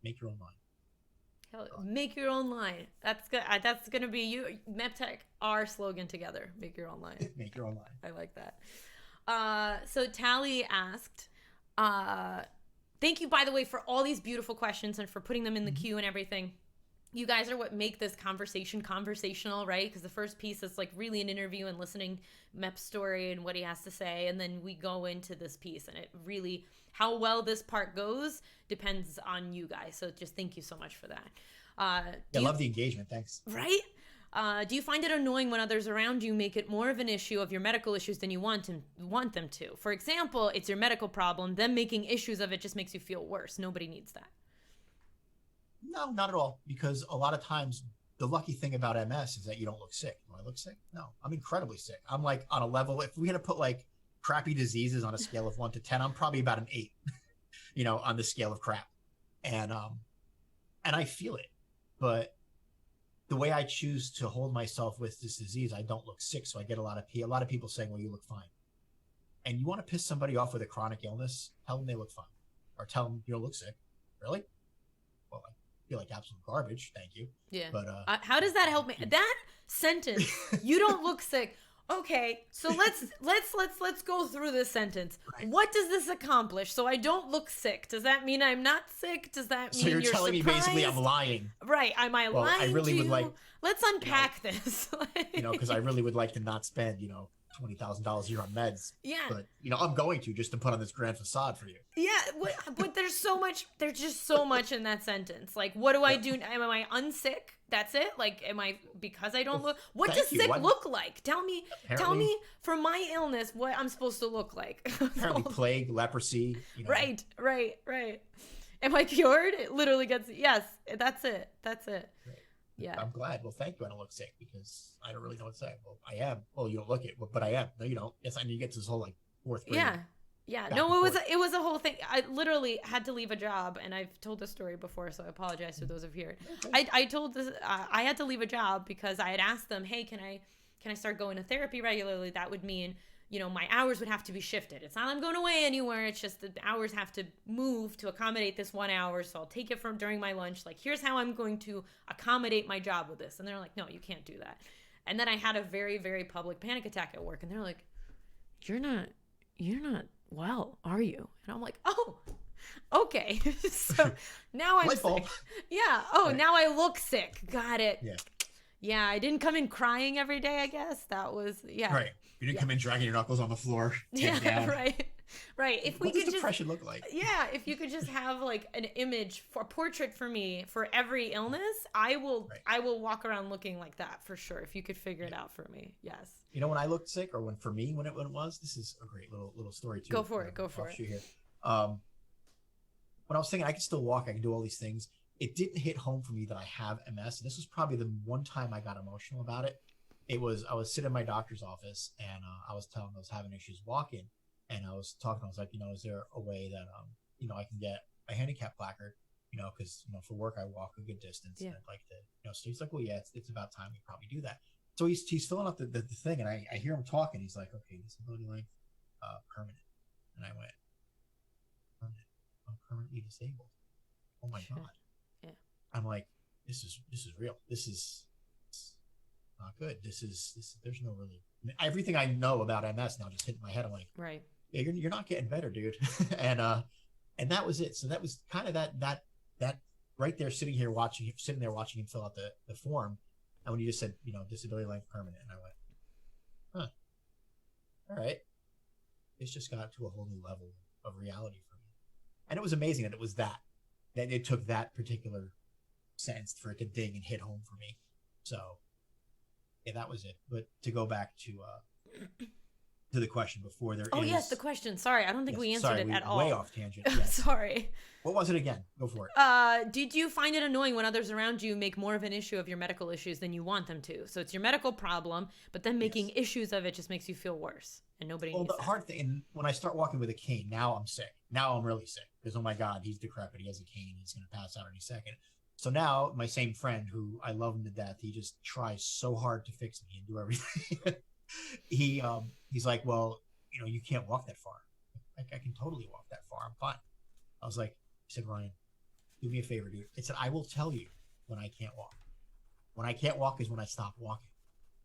make your own line. Make your own line. That's good. That's going to be you, MepTech, our slogan together. Make your own line. Make your own line. I like that. So Tally asked, thank you, by the way, for all these beautiful questions and for putting them in the queue and everything. You guys are what make this conversation conversational, right? Because the first piece is like really an interview and listening Mep's story and what he has to say. And then we go into this piece, and it really, how well this part goes depends on you guys. So just thank you so much for that. I love the engagement. Thanks. Right? Do you find it annoying when others around you make it more of an issue of your medical issues than you want them to? For example, it's your medical problem. Them making issues of it just makes you feel worse. Nobody needs that. No, not at all. Because a lot of times the lucky thing about MS is that you don't look sick. Do I look sick? No, I'm incredibly sick. I'm like on a level, if we had to put like crappy diseases on a scale of 1 to 10, I'm probably about an 8, on the scale of crap. And I feel it, but the way I choose to hold myself with this disease, I don't look sick. So I get a lot of people saying, well, you look fine. And you want to piss somebody off with a chronic illness, tell them they look fine, or tell them you don't look sick. Really? Well, I feel like absolute garbage. Thank you. Yeah. But how does that help me? That sentence, you don't look sick. Okay, so let's go through this sentence. Right. What does this accomplish? So I don't look sick. Does that mean I'm not sick? Does that So mean you're you're telling me basically I'm surprised? lying. Right. Am I Well, I lying really to would like, you? Let's you know, unpack this. because I really would like to not spend, $20,000 a year on meds. Yeah. But, I'm going to just to put on this grand facade for you. Yeah, but there's just so much in that sentence. Like, what do I Yep. do? Am I unsick? That's it? Like, am I, because I don't Well, look, what does thank you. sick look like? Tell me Apparently, for my illness what I'm supposed to look like. apparently plague, leprosy, Right. Am I cured? It literally gets, yes, that's it. Right. Yeah. I'm glad. Well, thank you. I don't look sick because I don't really know what to say. Well, I am. Well, you don't look it, but I am. No, you don't. Yes, I mean, you get to this whole like fourth grade. Yeah. Back No, and it was a whole thing. I literally had to leave a job, and I've told this story before, so I apologize to those who've heard. Okay. I told this. I had to leave a job because I had asked them, "Hey, can I start going to therapy regularly?" That would mean, my hours would have to be shifted. It's not I'm going away anywhere. It's just the hours have to move to accommodate this 1 hour. So I'll take it from during my lunch. Like, here's how I'm going to accommodate my job with this. And they're like, no, you can't do that. And then I had a very, very public panic attack at work. And they're like, you're not well, are you? And I'm like, oh, okay. So now I'm Light bulb. sick. Yeah. Oh, Right. now I look sick. Got it. Yeah. Yeah, I didn't come in crying every day, I guess. That was, yeah. Right. You didn't come in dragging your knuckles on the floor. Yeah, down. right. If we What does could just, depression look like? yeah, if you could just have like an image for a portrait for me for every illness, I will walk around looking like that for sure. If you could figure it out for me, yes. When I looked sick, or when it was, this is a great little story too. Go for it. Here. When I was thinking I can still walk, I can do all these things, it didn't hit home for me that I have MS. This was probably the one time I got emotional about it. I was sitting in my doctor's office, and I was telling him I was having issues walking, and I was talking. I was like, is there a way that I can get a handicap placard? Because for work I walk a good distance, and I'd like to. So he's like, well, yeah, it's about time we probably do that. So he's filling out the thing, and I hear him talking. He's like, okay, disability length, permanent, and I went, permanent. I'm permanently disabled. Oh my god. Yeah. I'm like, this is real. This is not good. This is there's no really everything I know about MS now just hit my head. I'm like, Right. Yeah, you're not getting better, dude. and that was it. So that was kind of that right there, sitting there watching him fill out the form. And when you just said, disability length permanent, and I went, all right, it's just got to a whole new level of reality for me. And it was amazing that it was that it took that particular sentence for it to ding and hit home for me. So yeah, that was it. But to go back to the question before, Yes, the question. Sorry, I don't think we answered it at all. Way off tangent. Yes. Sorry. What was it again? Go for it. Did you find it annoying when others around you make more of an issue of your medical issues than you want them to? So it's your medical problem, but then making issues of it just makes you feel worse, and nobody needs the that. hard thing, and when I start walking with a cane, now I'm sick. Now I'm really sick because, oh my God, he's decrepit. He has a cane. He's going to pass out any second. So now my same friend, who I love him to death, he just tries so hard to fix me and do everything. He's like, well, you can't walk that far. I can totally walk that far. I'm fine. I was like, he said, Ryan, do me a favor, dude. I said, I will tell you when I can't walk. When I can't walk is when I stop walking.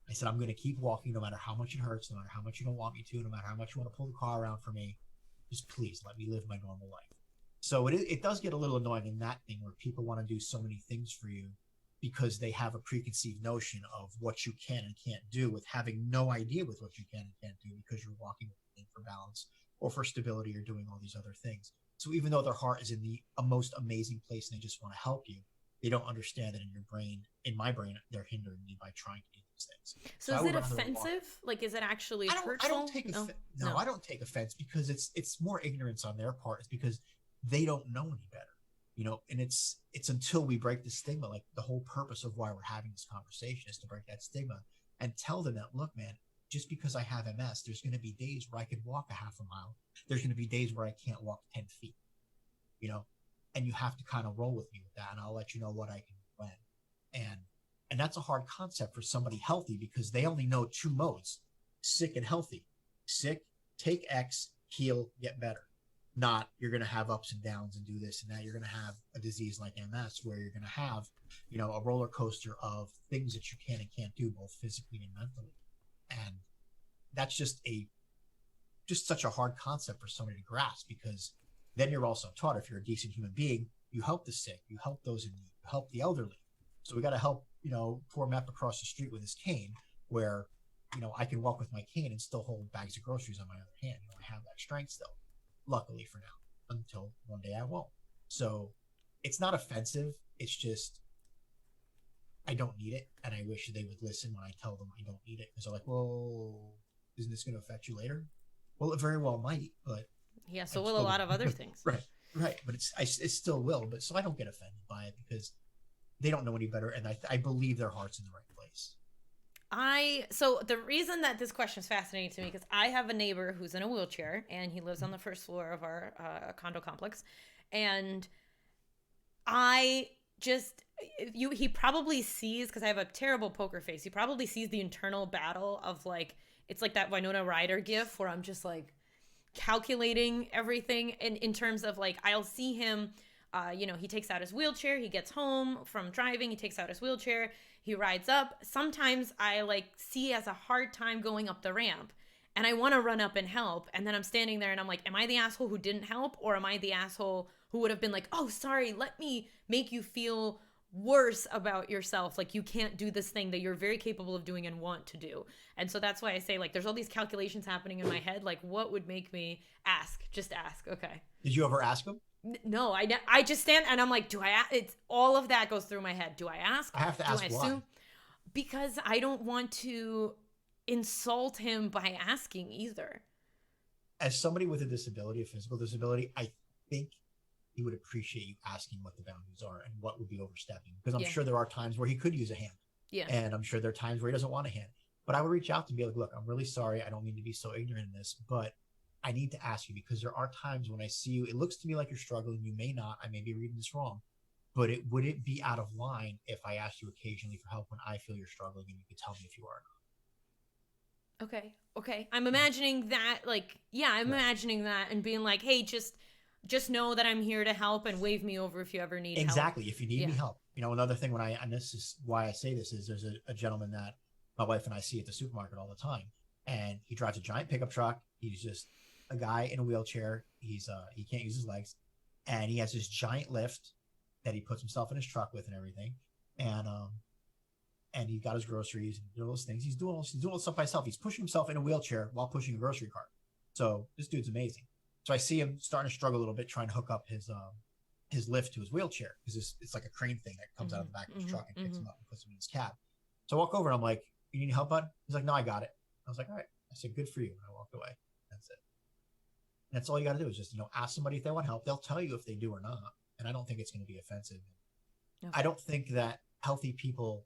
I said, I'm going to keep walking no matter how much it hurts, no matter how much you don't want me to, no matter how much you want to pull the car around for me. Just please let me live my normal life. So it does get a little annoying in that thing where people want to do so many things for you because they have a preconceived notion of what you can and can't do, with having no idea with what you can and can't do because you're walking for balance or for stability or doing all these other things. So even though their heart is in the most amazing place and they just want to help you, they don't understand that in my brain, they're hindering me by trying to do these things. So is it offensive? Like, is it actually hurtful? I don't take no, I don't take offense because it's more ignorance on their part. It's because they don't know any better, and it's until we break the stigma. Like, the whole purpose of why we're having this conversation is to break that stigma and tell them that, look, man, just because I have MS, there's going to be days where I could walk a half a mile. There's going to be days where I can't walk 10 feet, and you have to kind of roll with me with that. And I'll let you know what I can do when. And that's a hard concept for somebody healthy because they only know two modes: sick and healthy. Sick, take X, heal, get better. Not you're going to have ups and downs and do this and that. You're going to have a disease like MS where you're going to have, a roller coaster of things that you can and can't do, both physically and mentally. And that's just such a hard concept for somebody to grasp, because then you're also taught, if you're a decent human being, you help the sick, you help those in need, you help the elderly. So we got to help, poor Mep across the street with his cane, where, I can walk with my cane and still hold bags of groceries on my other hand. I have that strength still, luckily for now, until one day I won't. So it's not offensive. It's just, I don't need it. And I wish they would listen when I tell them I don't need it, because they're like, well, isn't this going to affect you later? Well, it very well might, but yeah, so will a lot of other things. Right. But it still will. But so I don't get offended by it, because they don't know any better, and I believe their heart's in the right place. So the reason that this question is fascinating to me, because I have a neighbor who's in a wheelchair, and he lives on the first floor of our condo complex, and he probably sees, because I have a terrible poker face, he probably sees the internal battle of, like, it's like that Winona Ryder gif where I'm just like calculating everything, and in terms of, like, I'll see him, he takes out his wheelchair, he gets home from driving, he takes out his wheelchair, he rides up. Sometimes I see he has a hard time going up the ramp, and I want to run up and help, and then I'm standing there and I'm like, am I the asshole who didn't help, or am I the asshole who would have been like, oh, sorry, let me make you feel worse about yourself, like you can't do this thing that you're very capable of doing and want to do. And so that's why I say, like, there's all these calculations happening in my head, like, what would make me just ask? Okay. Did you ever ask him? No, I just stand and I'm like, do I ask? It's all of that goes through my head. Do I ask? I have to ask why. Because I don't want to insult him by asking either. As somebody with a disability, a physical disability, I think he would appreciate you asking what the boundaries are and what would be overstepping. Because I'm sure there are times where he could use a hand. Yeah. And I'm sure there are times where he doesn't want a hand. But I would reach out to be like, look, I'm really sorry. I don't mean to be so ignorant in this, but I need to ask you, because there are times when I see you, it looks to me like you're struggling. You may not. I may be reading this wrong. But would it be out of line if I asked you occasionally for help when I feel you're struggling, and you could tell me if you are or not? Okay. I'm imagining that, imagining that and being like, hey, just know that I'm here to help, and wave me over if you ever need help. Exactly. If you need me help. Another thing and this is why I say this, is there's a gentleman that my wife and I see at the supermarket all the time, and he drives a giant pickup truck. He's just a guy in a wheelchair. He can't use his legs, and he has this giant lift that he puts himself in his truck with and everything. And he got his groceries and doing those things. He's doing all this stuff by himself. He's pushing himself in a wheelchair while pushing a grocery cart. So this dude's amazing. So I see him starting to struggle a little bit, trying to hook up his lift to his wheelchair, because it's like a crane thing that comes out of the back of his truck and picks him up and puts him in his cab. So I walk over and I'm like, you need any help, bud? He's like, no, I got it. I was like, all right. I said, good for you. And I walked away. That's it. And that's all you got to do is just, ask somebody if they want help. They'll tell you if they do or not. And I don't think it's going to be offensive. Okay. I don't think that healthy people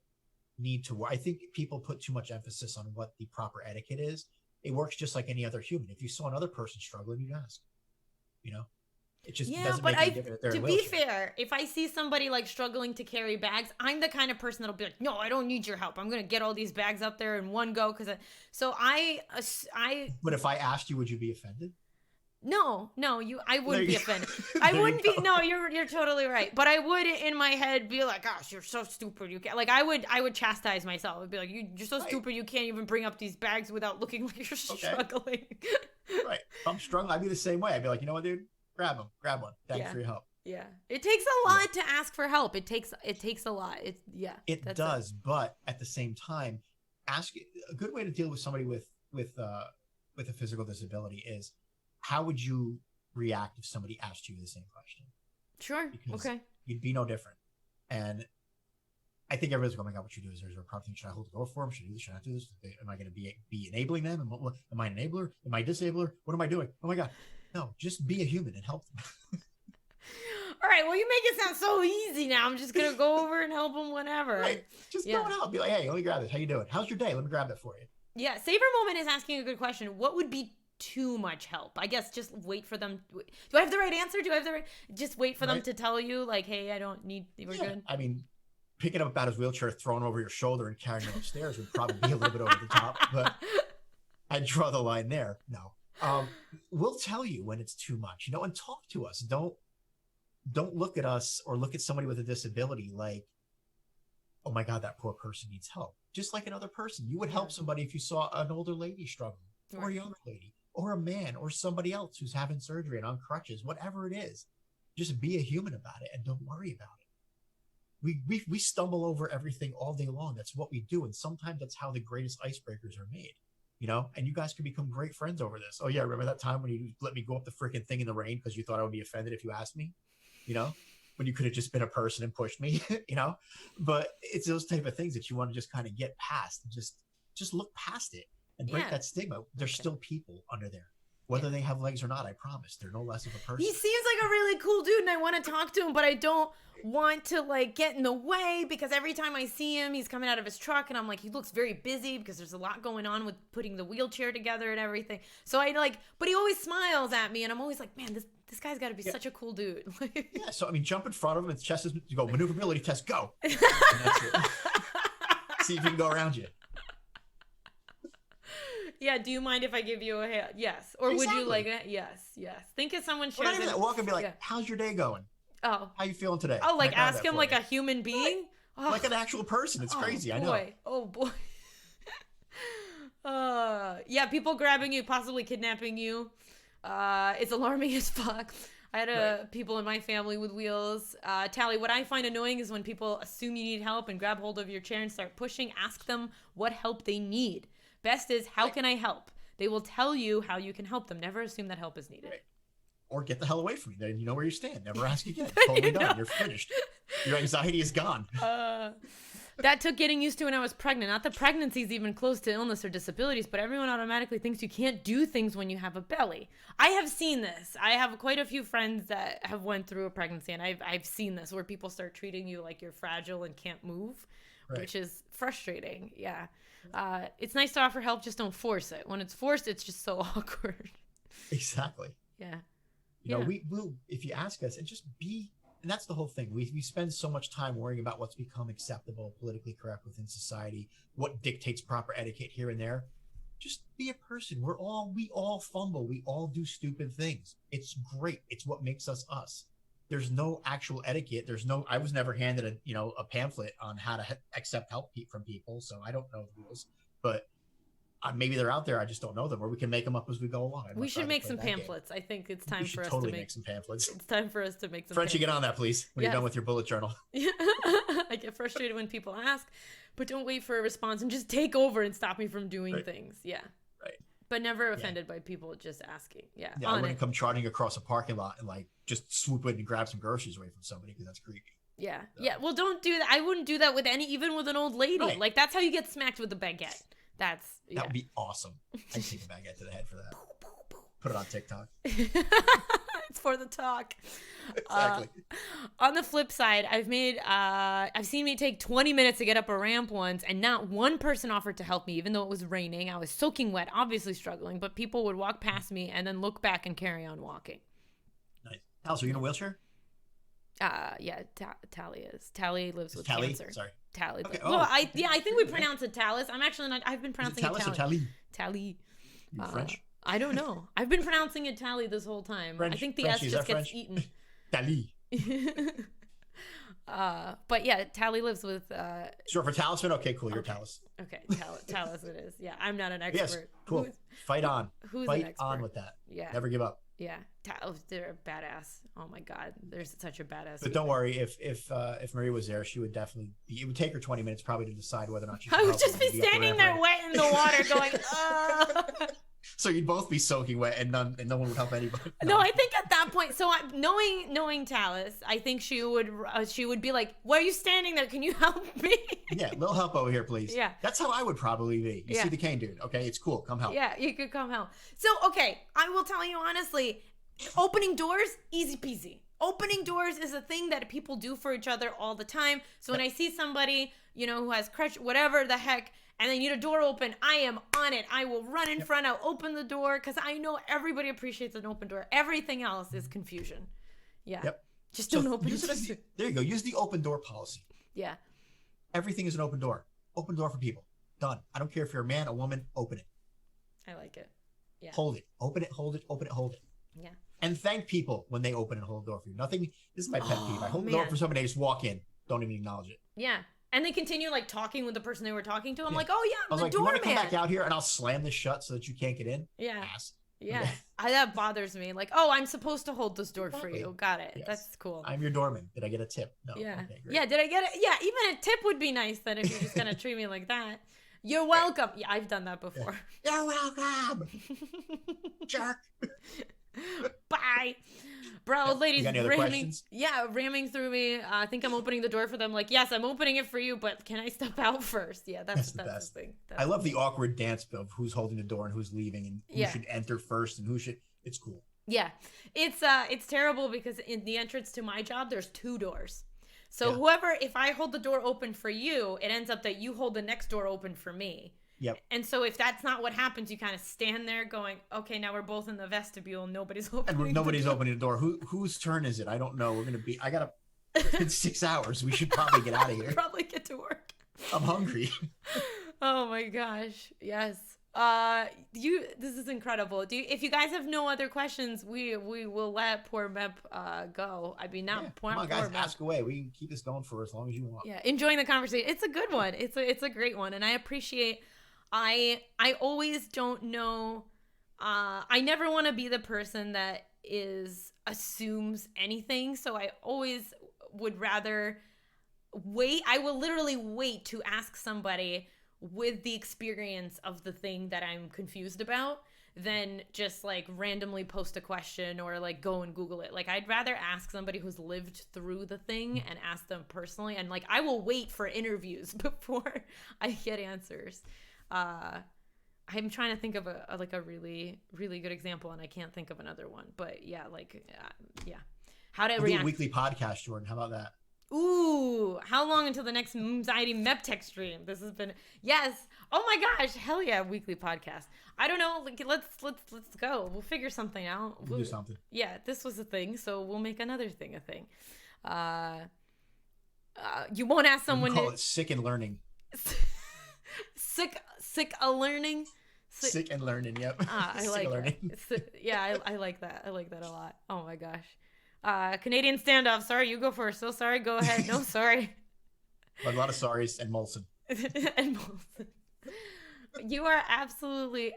need to work. I think people put too much emphasis on what the proper etiquette is. It works just like any other human. If you saw another person struggling, you'd ask. It just doesn't make any difference. To be fair, if I see somebody struggling to carry bags, I'm the kind of person that'll be like, no, I don't need your help. I'm going to get all these bags up there in one go. But if I asked you, would you be offended? No, I wouldn't be offended. I wouldn't be. No, you're totally right. But I would, in my head, be like, "Gosh, you're so stupid. You can't." I would chastise myself. I'd be like, "You're so stupid. You can't even bring up these bags without looking like you're struggling." Right. If I'm struggling, I'd be the same way. I'd be like, you know what, dude? Grab one. Thanks for your help. Yeah. It takes a lot to ask for help. It takes a lot. It does, but at the same time, a good way to deal with somebody with a physical disability is, how would you react if somebody asked you the same question? Sure. Because you'd be no different. And I think everybody's going, oh my God, what you do is there's a proper thing. Should I hold the door for them? Should I do this? Should I not do this? Am I going to be enabling them? Am I an enabler? Am I a disabler? What am I doing? Oh my God. No, just be a human and help them. All right. Well, you make it sound so easy now. I'm just going to go over and help them whenever. Right. Just go and help. Be like, hey, let me grab this. How you doing? How's your day? Let me grab that for you. Yeah. Savor Moment is asking a good question. What would be too much help? I guess just wait for them. Do I have the right answer? Just wait for them to tell you, like, hey, I don't need, we're good? I mean, picking up about his wheelchair, throwing over your shoulder and carrying it upstairs would probably be a little bit over the top, but I'd draw the line there. No. We'll tell you when it's too much, and talk to us. Don't look at us or look at somebody with a disability like, oh my God, that poor person needs help. Just like another person. You would help somebody if you saw an older lady struggling. or a younger lady, or a man, or somebody else who's having surgery and on crutches, whatever it is. Just be a human about it and don't worry about it. We stumble over everything all day long. That's what we do. And sometimes that's how the greatest icebreakers are made, you know, and you guys could become great friends over this. Oh yeah. Remember that time when you let me go up the freaking thing in the rain because you thought I would be offended if you asked me, you know, when you could have just been a person and pushed me, you know, but it's those type of things that you want to just kind of get past and just look past it and break that stigma. There's still people under there. Whether they have legs or not, I promise, they're no less of a person. He seems like a really cool dude, and I want to talk to him, but I don't want to, like, get in the way, because every time I see him, he's coming out of his truck, and I'm like, he looks very busy, because there's a lot going on with putting the wheelchair together and everything. So I, like, but he always smiles at me, and I'm always like, man, this guy's got to be such a cool dude. Yeah, so, I mean, jump in front of him, and chest is, you go, maneuverability test, go! And that's it. See if he can go around you. Yeah, do you mind if I give you a hand? Yes. Or would you like it? Yes. Think of someone shares it. Walk and be like, how's your day going? Oh. How you feeling today? Oh, like ask him like a human being? Right. Oh. Like an actual person. It's crazy, I know. Oh, boy. Yeah, people grabbing you, possibly kidnapping you. It's alarming as fuck. I had people in my family with wheels. Tally, what I find annoying is when people assume you need help and grab hold of your chair and start pushing. Ask them what help they need. Best is, how can I help? They will tell you how you can help them. Never assume that help is needed. Right. Or get the hell away from me. Then you know where you stand. Never ask again. Totally done. You're finished. Your anxiety is gone. That took getting used to when I was pregnant. Not that pregnancy is even close to illness or disabilities, but everyone automatically thinks you can't do things when you have a belly. I have seen this. I have quite a few friends that have went through a pregnancy, and I've seen this where people start treating you like you're fragile and can't move, which is frustrating. Yeah. It's nice to offer help, just don't force it. When it's forced, it's just so awkward. Exactly. Yeah. You know, we will, if you ask us, and just be, and that's the whole thing. We spend so much time worrying about what's become acceptable, politically correct within society, what dictates proper etiquette here and there. Just be a person. We all fumble. We all do stupid things. It's great. It's what makes us us. There's no actual etiquette. I was never handed a pamphlet on how to accept help from people. So I don't know the rules, but maybe they're out there. I just don't know them, or we can make them up as we go along. We should make some pamphlets. I think it's time for us to make some pamphlets. It's time for us to make some Frenchie, get on that, please, when you're done with your bullet journal. I get frustrated when people ask, but don't wait for a response and just take over and stop me from doing things. Yeah. Right. But never offended by people just asking. Yeah. I wouldn't come trotting across a parking lot and like just swoop in and grab some groceries away from somebody, because that's creepy. Yeah. So. Yeah. Well, don't do that. I wouldn't do that with even with an old lady. Right. Like, that's how you get smacked with a baguette. That would be awesome. I'd take a baguette to the head for that. Put it on TikTok. It's for the talk. Exactly. On the flip side, I've seen me take 20 minutes to get up a ramp once, and not one person offered to help me, even though it was raining. I was soaking wet, obviously struggling, but people would walk past me and then look back and carry on walking. Nice. Alice, are you in a wheelchair? Yeah, Tally is. Tally lives with cancer. Sorry. Tally. Okay. Well, I think we pronounce it Tallis. I'm actually not. I've been pronouncing it Tally. Tally. French? I don't know. I've been pronouncing it Tally this whole time. French, I think the French, S just gets eaten. Tally. But yeah, Tally lives with. Short for talisman. Okay, cool. You're Tallis. Okay, Tallis it is. Yeah, I'm not an expert. Yes, cool. Fight on. Who's Fight an expert? on with that. Yeah. Never give up. Yeah, they're a badass. Oh my God, there's such a badass. But don't worry, if Marie was there, she would definitely. It would take her 20 minutes probably to decide whether or not she. I would just be standing there wet in the water, going. So you'd both be soaking wet, and no one would help anybody. No, I think at that point, so knowing Tallis, I think she would be like, "Why are you standing there? Can you help me?" Yeah, little help over here, please. Yeah, that's how I would probably be. You see the cane dude? Okay, it's cool. Come help. Yeah, you could come help. So okay, I will tell you honestly, opening doors, easy peasy. Opening doors is a thing that people do for each other all the time. So when I see somebody, who has crutch, whatever the heck, and they need a door open, I am on it. I will run in front. I'll open the door, because I know everybody appreciates an open door. Everything else is confusion. Yeah. Yep. Just don't open it. There you go. Use the open door policy. Yeah. Everything is an open door. Open door for people. Done. I don't care if you're a man, a woman, open it. I like it. Yeah. Hold it. Open it, hold it, open it, hold it. Yeah. And thank people when they open and hold the door for you. This is my pet peeve. I hold the door for somebody, they just walk in. Don't even acknowledge it. Yeah. And they continue like talking with the person they were talking to. I'm Yeah. like, oh yeah, I was the like, you want to come doorman. back out here and I'll slam this shut so that you can't get in? Yeah. Ass. Yeah. That bothers me. Like, oh, I'm supposed to hold this door for Exactly. you. Got it. Yes. That's cool. I'm your doorman. Did I get a tip? No. Yeah. Okay, great. Yeah. Did I get it? Yeah. Even a tip would be nice then if you're just going to treat me like that. You're welcome. Yeah, I've done that before. You're welcome. Jerk. Bye. Bro, ladies, got any other questions? ramming through me. I think I'm opening the door for them. Like, yes, I'm opening it for you, but can I step out first? Yeah, that's the best. The thing. I love the awkward dance of who's holding the door and who's leaving and who should enter first and who should. It's cool. Yeah, it's terrible because in the entrance to my job, there's 2 doors. So whoever, if I hold the door open for you, it ends up that you hold the next door open for me. Yep. And so if that's not what happens, you kind of stand there going, okay, now we're both in the vestibule. Nobody's opening opening the door. Whose turn is it? I don't know. It's 6 hours. We should probably get out of here. Probably get to work. I'm hungry. Oh my gosh. Yes. This is incredible. If you guys have no other questions, we will let poor Mep go. I mean, not poor. Come on, guys, Mep. ask away. We can keep this going for as long as you want. Yeah, enjoying the conversation. It's a good one. It's a great one, and I appreciate. I always don't know. I never want to be the person that assumes anything. So I always would rather wait. I will literally wait to ask somebody with the experience of the thing that I'm confused about than just like randomly post a question or like go and Google it. Like I'd rather ask somebody who's lived through the thing and ask them personally. And like I will wait for interviews before I get answers. I'm trying to think of a really, really good example and I can't think of another one. But yeah, how to react. Do a weekly podcast, Jordan. How about that? Ooh, how long until the next Mxiety MepTech stream? This has been, yes. Oh my gosh, hell yeah, weekly podcast. I don't know, like let's go. We'll figure something out. We'll do something. Yeah, this was a thing, so we'll make another thing a thing. You won't ask someone to call it sick and learning. sick a learning. Sick and learning. Yep. I like that. Yeah, I like that. I like that a lot. Oh my gosh. Canadian standoff. Sorry, you go first. So sorry. Go ahead. No, sorry. A lot of sorries and Molson. And Molson. You are absolutely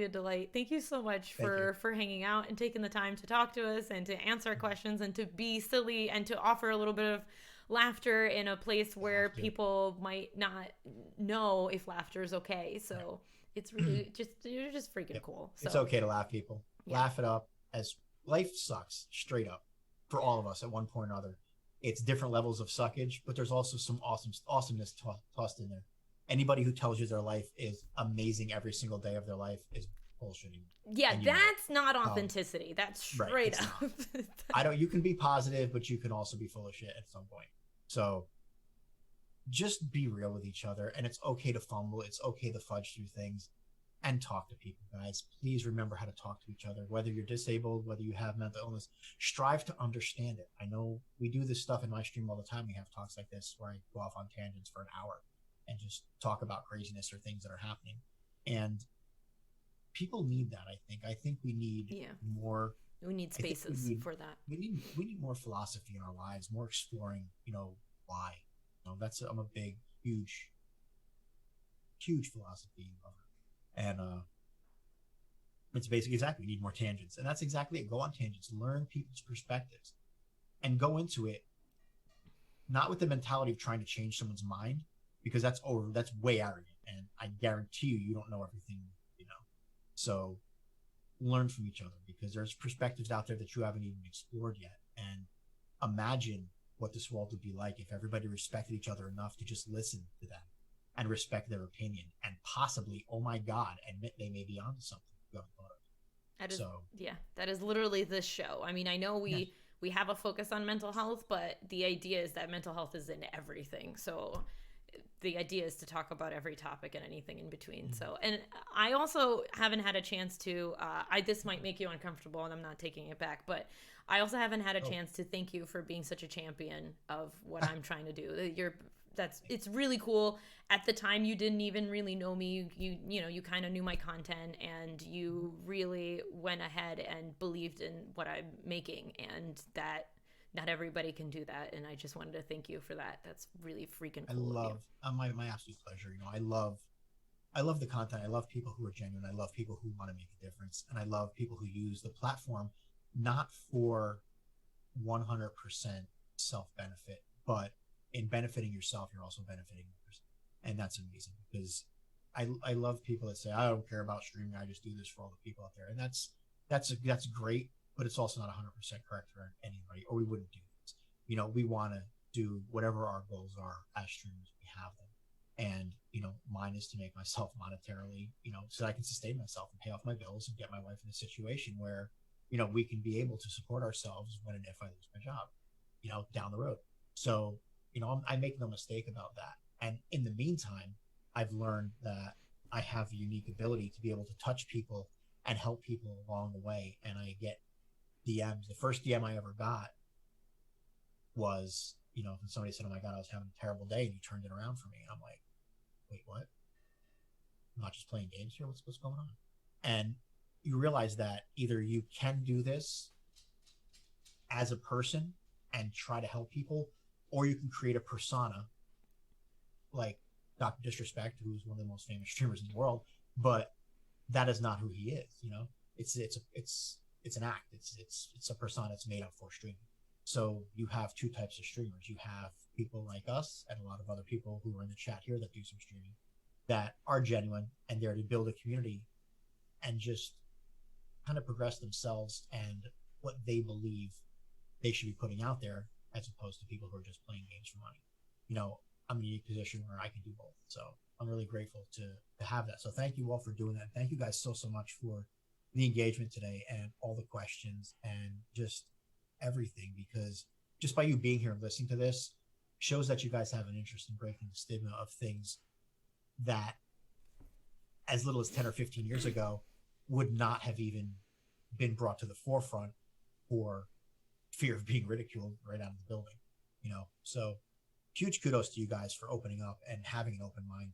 a delight. Thank you so much for hanging out and taking the time to talk to us and to answer questions and to be silly and to offer a little bit of laughter in a place where people might not know if laughter is okay. So it's really you're just freaking cool. So. It's okay to laugh, people. Yeah. Laugh it up. As life sucks, straight up. For all of us at one point or another. It's different levels of suckage, but there's also some awesomeness tossed in there. Anybody who tells you their life is amazing every single day of their life is bullshitting. Yeah, that's not authenticity. That's straight up. You can be positive, but you can also be full of shit at some point. So just be real with each other, and it's okay to fumble. It's okay to fudge through things. And talk to people, guys. Please remember how to talk to each other. Whether you're disabled, whether you have mental illness, strive to understand it. I know we do this stuff in my stream all the time. We have talks like this where I go off on tangents for an hour and just talk about craziness or things that are happening. And people need that, I think. I think we need more. We need spaces for that. We need more philosophy in our lives, more exploring, why. I'm a big, huge philosophy lover. And it's basically we need more tangents. And that's exactly it. Go on tangents, learn people's perspectives, and go into it not with the mentality of trying to change someone's mind, because that's way arrogant. And I guarantee you don't know everything, So learn from each other, because there's perspectives out there that you haven't even explored yet. And imagine what this world would be like if everybody respected each other enough to just listen to them and respect their opinion, and possibly, oh my God, admit they may be onto something you haven't thought of. That is literally this show. I mean, I know we have a focus on mental health, but the idea is that mental health is in everything. So the idea is to talk about every topic and anything in between. Mm-hmm. So, and I also haven't had a chance to, this might make you uncomfortable and I'm not taking it back, but I also haven't had a chance to thank you for being such a champion of what I'm trying to do. It's really cool. At the time, you didn't even really know me. You kind of knew my content, and you really went ahead and believed in what I'm making, and that not everybody can do that. And I just wanted to thank you for that. That's really freaking I cool of love my absolute pleasure. I love the content. I love people who are genuine. I love people who want to make a difference, and I love people who use the platform not for 100% self benefit, but in benefiting yourself, you're also benefiting others, and that's amazing because I love people that say I don't care about streaming. I just do this for all the people out there, and that's great, but it's also not 100% correct for anybody, or we wouldn't do this. We want to do whatever our goals are as streamers. We have them. And, mine is to make myself monetarily, so I can sustain myself and pay off my bills and get my wife in a situation where, we can be able to support ourselves when and if I lose my job, down the road. So, I make no mistake about that. And in the meantime, I've learned that I have a unique ability to be able to touch people and help people along the way. And I get DMs. The first DM I ever got was, when somebody said, "Oh my God, I was having a terrible day and you turned it around for me." And I'm like, wait, what? I'm not just playing games here. What's going on? And you realize that either you can do this as a person and try to help people, or you can create a persona like Dr. Disrespect, who's one of the most famous streamers in the world, but that is not who he is. It's an act. It's a persona that's made up for streaming. So you have two types of streamers. You have people like us and a lot of other people who are in the chat here that do some streaming that are genuine and there to build a community and just kind of progress themselves and what they believe they should be putting out there, as opposed to people who are just playing games for money. I'm in a unique position where I can do both. So I'm really grateful to have that. So thank you all for doing that. Thank you guys so much for the engagement today and all the questions and just everything, because just by you being here and listening to this shows that you guys have an interest in breaking the stigma of things that as little as 10 or 15 years ago would not have even been brought to the forefront for fear of being ridiculed right out of the building. So huge kudos to you guys for opening up and having an open mind,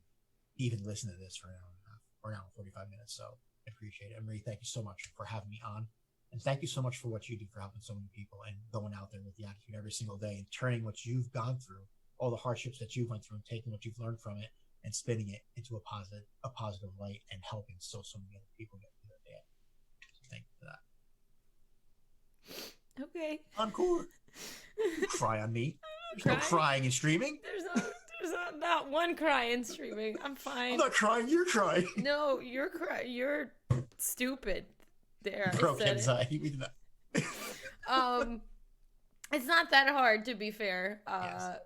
even listen to this for an hour and a half or an hour and 45 minutes. So I appreciate it. And Marie, thank you so much for having me on. And thank you so much for what you do for helping so many people and going out there with the attitude every single day and turning what you've gone through, all the hardships that you went through, and taking what you've learned from it and spinning it into a positive light and helping so many other people get through their day. So thank you for that. Okay. Encore. Cry on me. There's no crying and streaming. There's not one crying streaming. I'm fine. I'm not crying. You're crying. No, you're crying. You're stupid. There, broke anxiety. We did that. It's not that hard, to be fair. Yes.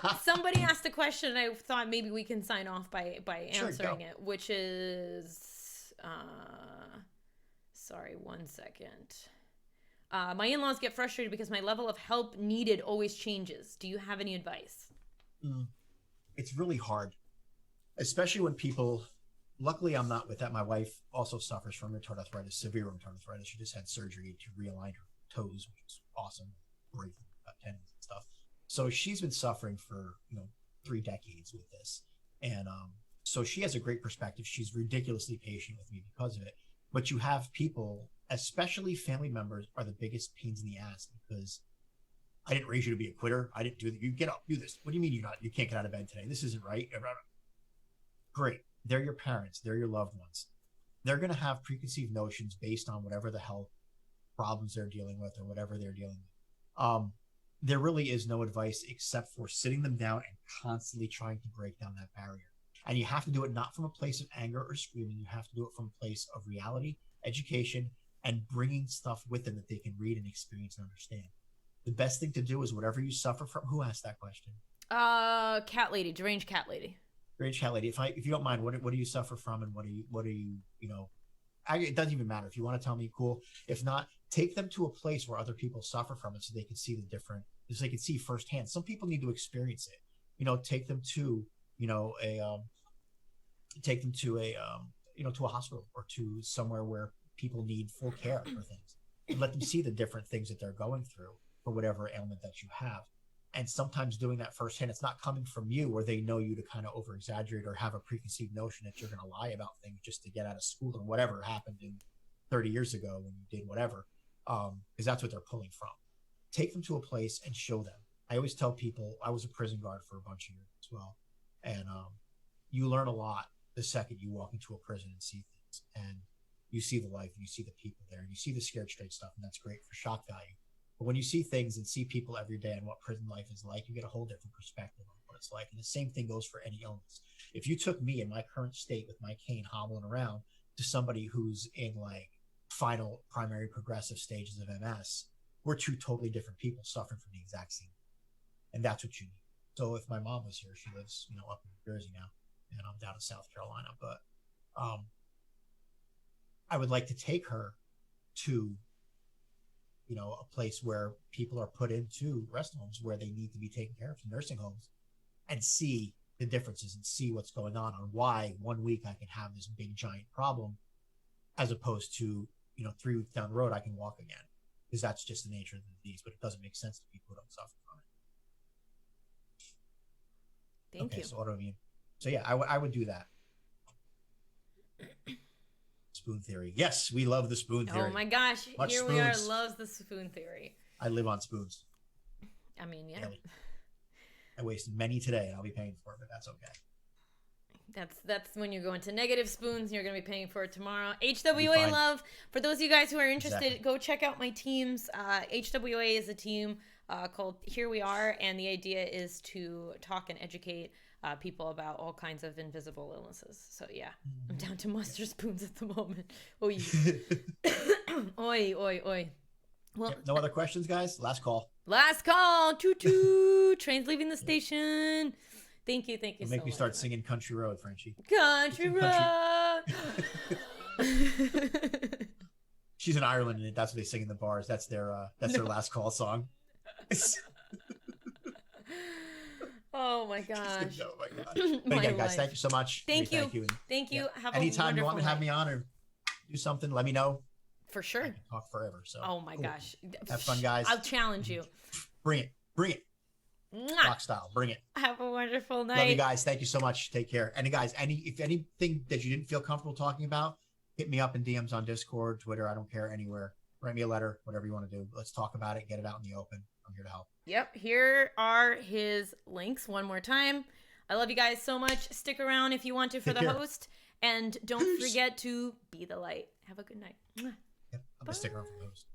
But somebody asked a question, and I thought maybe we can sign off by answering it, which is, sorry, 1 second. My in-laws get frustrated because my level of help needed always changes. Do you have any advice? It's really hard, especially when people. Luckily, I'm not with that. My wife also suffers from rheumatoid arthritis, severe rheumatoid arthritis. She just had surgery to realign her toes, which is awesome. Great tendons and stuff. So she's been suffering for 3 decades with this, and so she has a great perspective. She's ridiculously patient with me because of it. But you have people, especially family members, are the biggest pains in the ass because I didn't raise you to be a quitter. I didn't do that. You get up, do this. What do you mean you can't get out of bed today? This isn't right. Great. They're your parents. They're your loved ones. They're going to have preconceived notions based on whatever the health problems they're dealing with or whatever they're dealing with. There really is no advice except for sitting them down and constantly trying to break down that barrier. And you have to do it not from a place of anger or screaming. You have to do it from a place of reality, education, and bringing stuff with them that they can read and experience and understand. The best thing to do is whatever you suffer from. Who asked that question? Cat lady, deranged cat lady. Deranged cat lady. If you don't mind, what do you suffer from, and what are you it doesn't even matter. If you want to tell me, cool. If not, take them to a place where other people suffer from it so they can see so they can see firsthand. Some people need to experience it. Take them to to a hospital or to somewhere where people need full care for things. And let them see the different things that they're going through for whatever ailment that you have. And sometimes doing that firsthand, it's not coming from you where they know you to kind of over exaggerate or have a preconceived notion that you're going to lie about things just to get out of school or whatever happened in 30 years ago when you did whatever, because that's what they're pulling from. take them to a place and show them. I always tell people, I was a prison guard for a bunch of years as well. And you learn a lot the second you walk into a prison and see things. And you see the life and you see the people there and you see the scared straight stuff. And that's great for shock value. But when you see things and see people every day and what prison life is like, you get a whole different perspective on what it's like. And the same thing goes for any illness. If you took me in my current state with my cane hobbling around to somebody who's in like final primary progressive stages of MS, we're two totally different people suffering from the exact same. And that's what you need. So if my mom was here, she lives, up in New Jersey now, and I'm down in South Carolina, but I would like to take her to, a place where people are put into rest homes where they need to be taken care of, nursing homes, and see the differences and see what's going on why 1 week I can have this big giant problem as opposed to, 3 weeks down the road, I can walk again, because that's just the nature of the disease, but it doesn't make sense to people who don't suffer from it. Thank you. So autoimmune. So yeah, I would do that. Spoon theory. Yes, we love the spoon theory. Oh my gosh. Much Here spoons. we are, loves the spoon theory. I live on spoons. I mean, yeah. Daily. I wasted many today and I'll be paying for it, but that's okay. That's when you go into negative spoons, you're going to be paying for it tomorrow. HWA love. For those of you guys who are interested, go check out my teams. HWA is a team called Here We Are, and the idea is to talk and educate people about all kinds of invisible illnesses. So yeah, I'm down to mustard spoons at the moment. Oy. Oy, oy, oy. Well, no other questions, guys? Last call. Last call. Toot. Train's leaving the station. Thank you so much. Make me start singing Country Road, Frenchie. Country Road. She's in Ireland, and that's what they sing in the bars. That's their last call song. Oh my gosh. Oh my gosh. But again, guys, thank you so much. Thank you. Thank you. Have anytime a you want me to have night. me on or do something, let me know. For sure. I can talk forever. So. Oh my gosh. Have fun, guys. I'll challenge you. Bring it. Mwah. Rock style. Bring it. Have a wonderful night. Love you guys. Thank you so much. Take care. And guys, if anything that you didn't feel comfortable talking about, hit me up in DMs on Discord, Twitter. I don't care, anywhere. Write me a letter, whatever you want to do. Let's talk about it. Get it out in the open. I'm here to help. Yep. Here are his links one more time. I love you guys so much. Stick around if you want to for the host. And don't forget to be the light. Have a good night. Yep. I'm going to stick around for the host.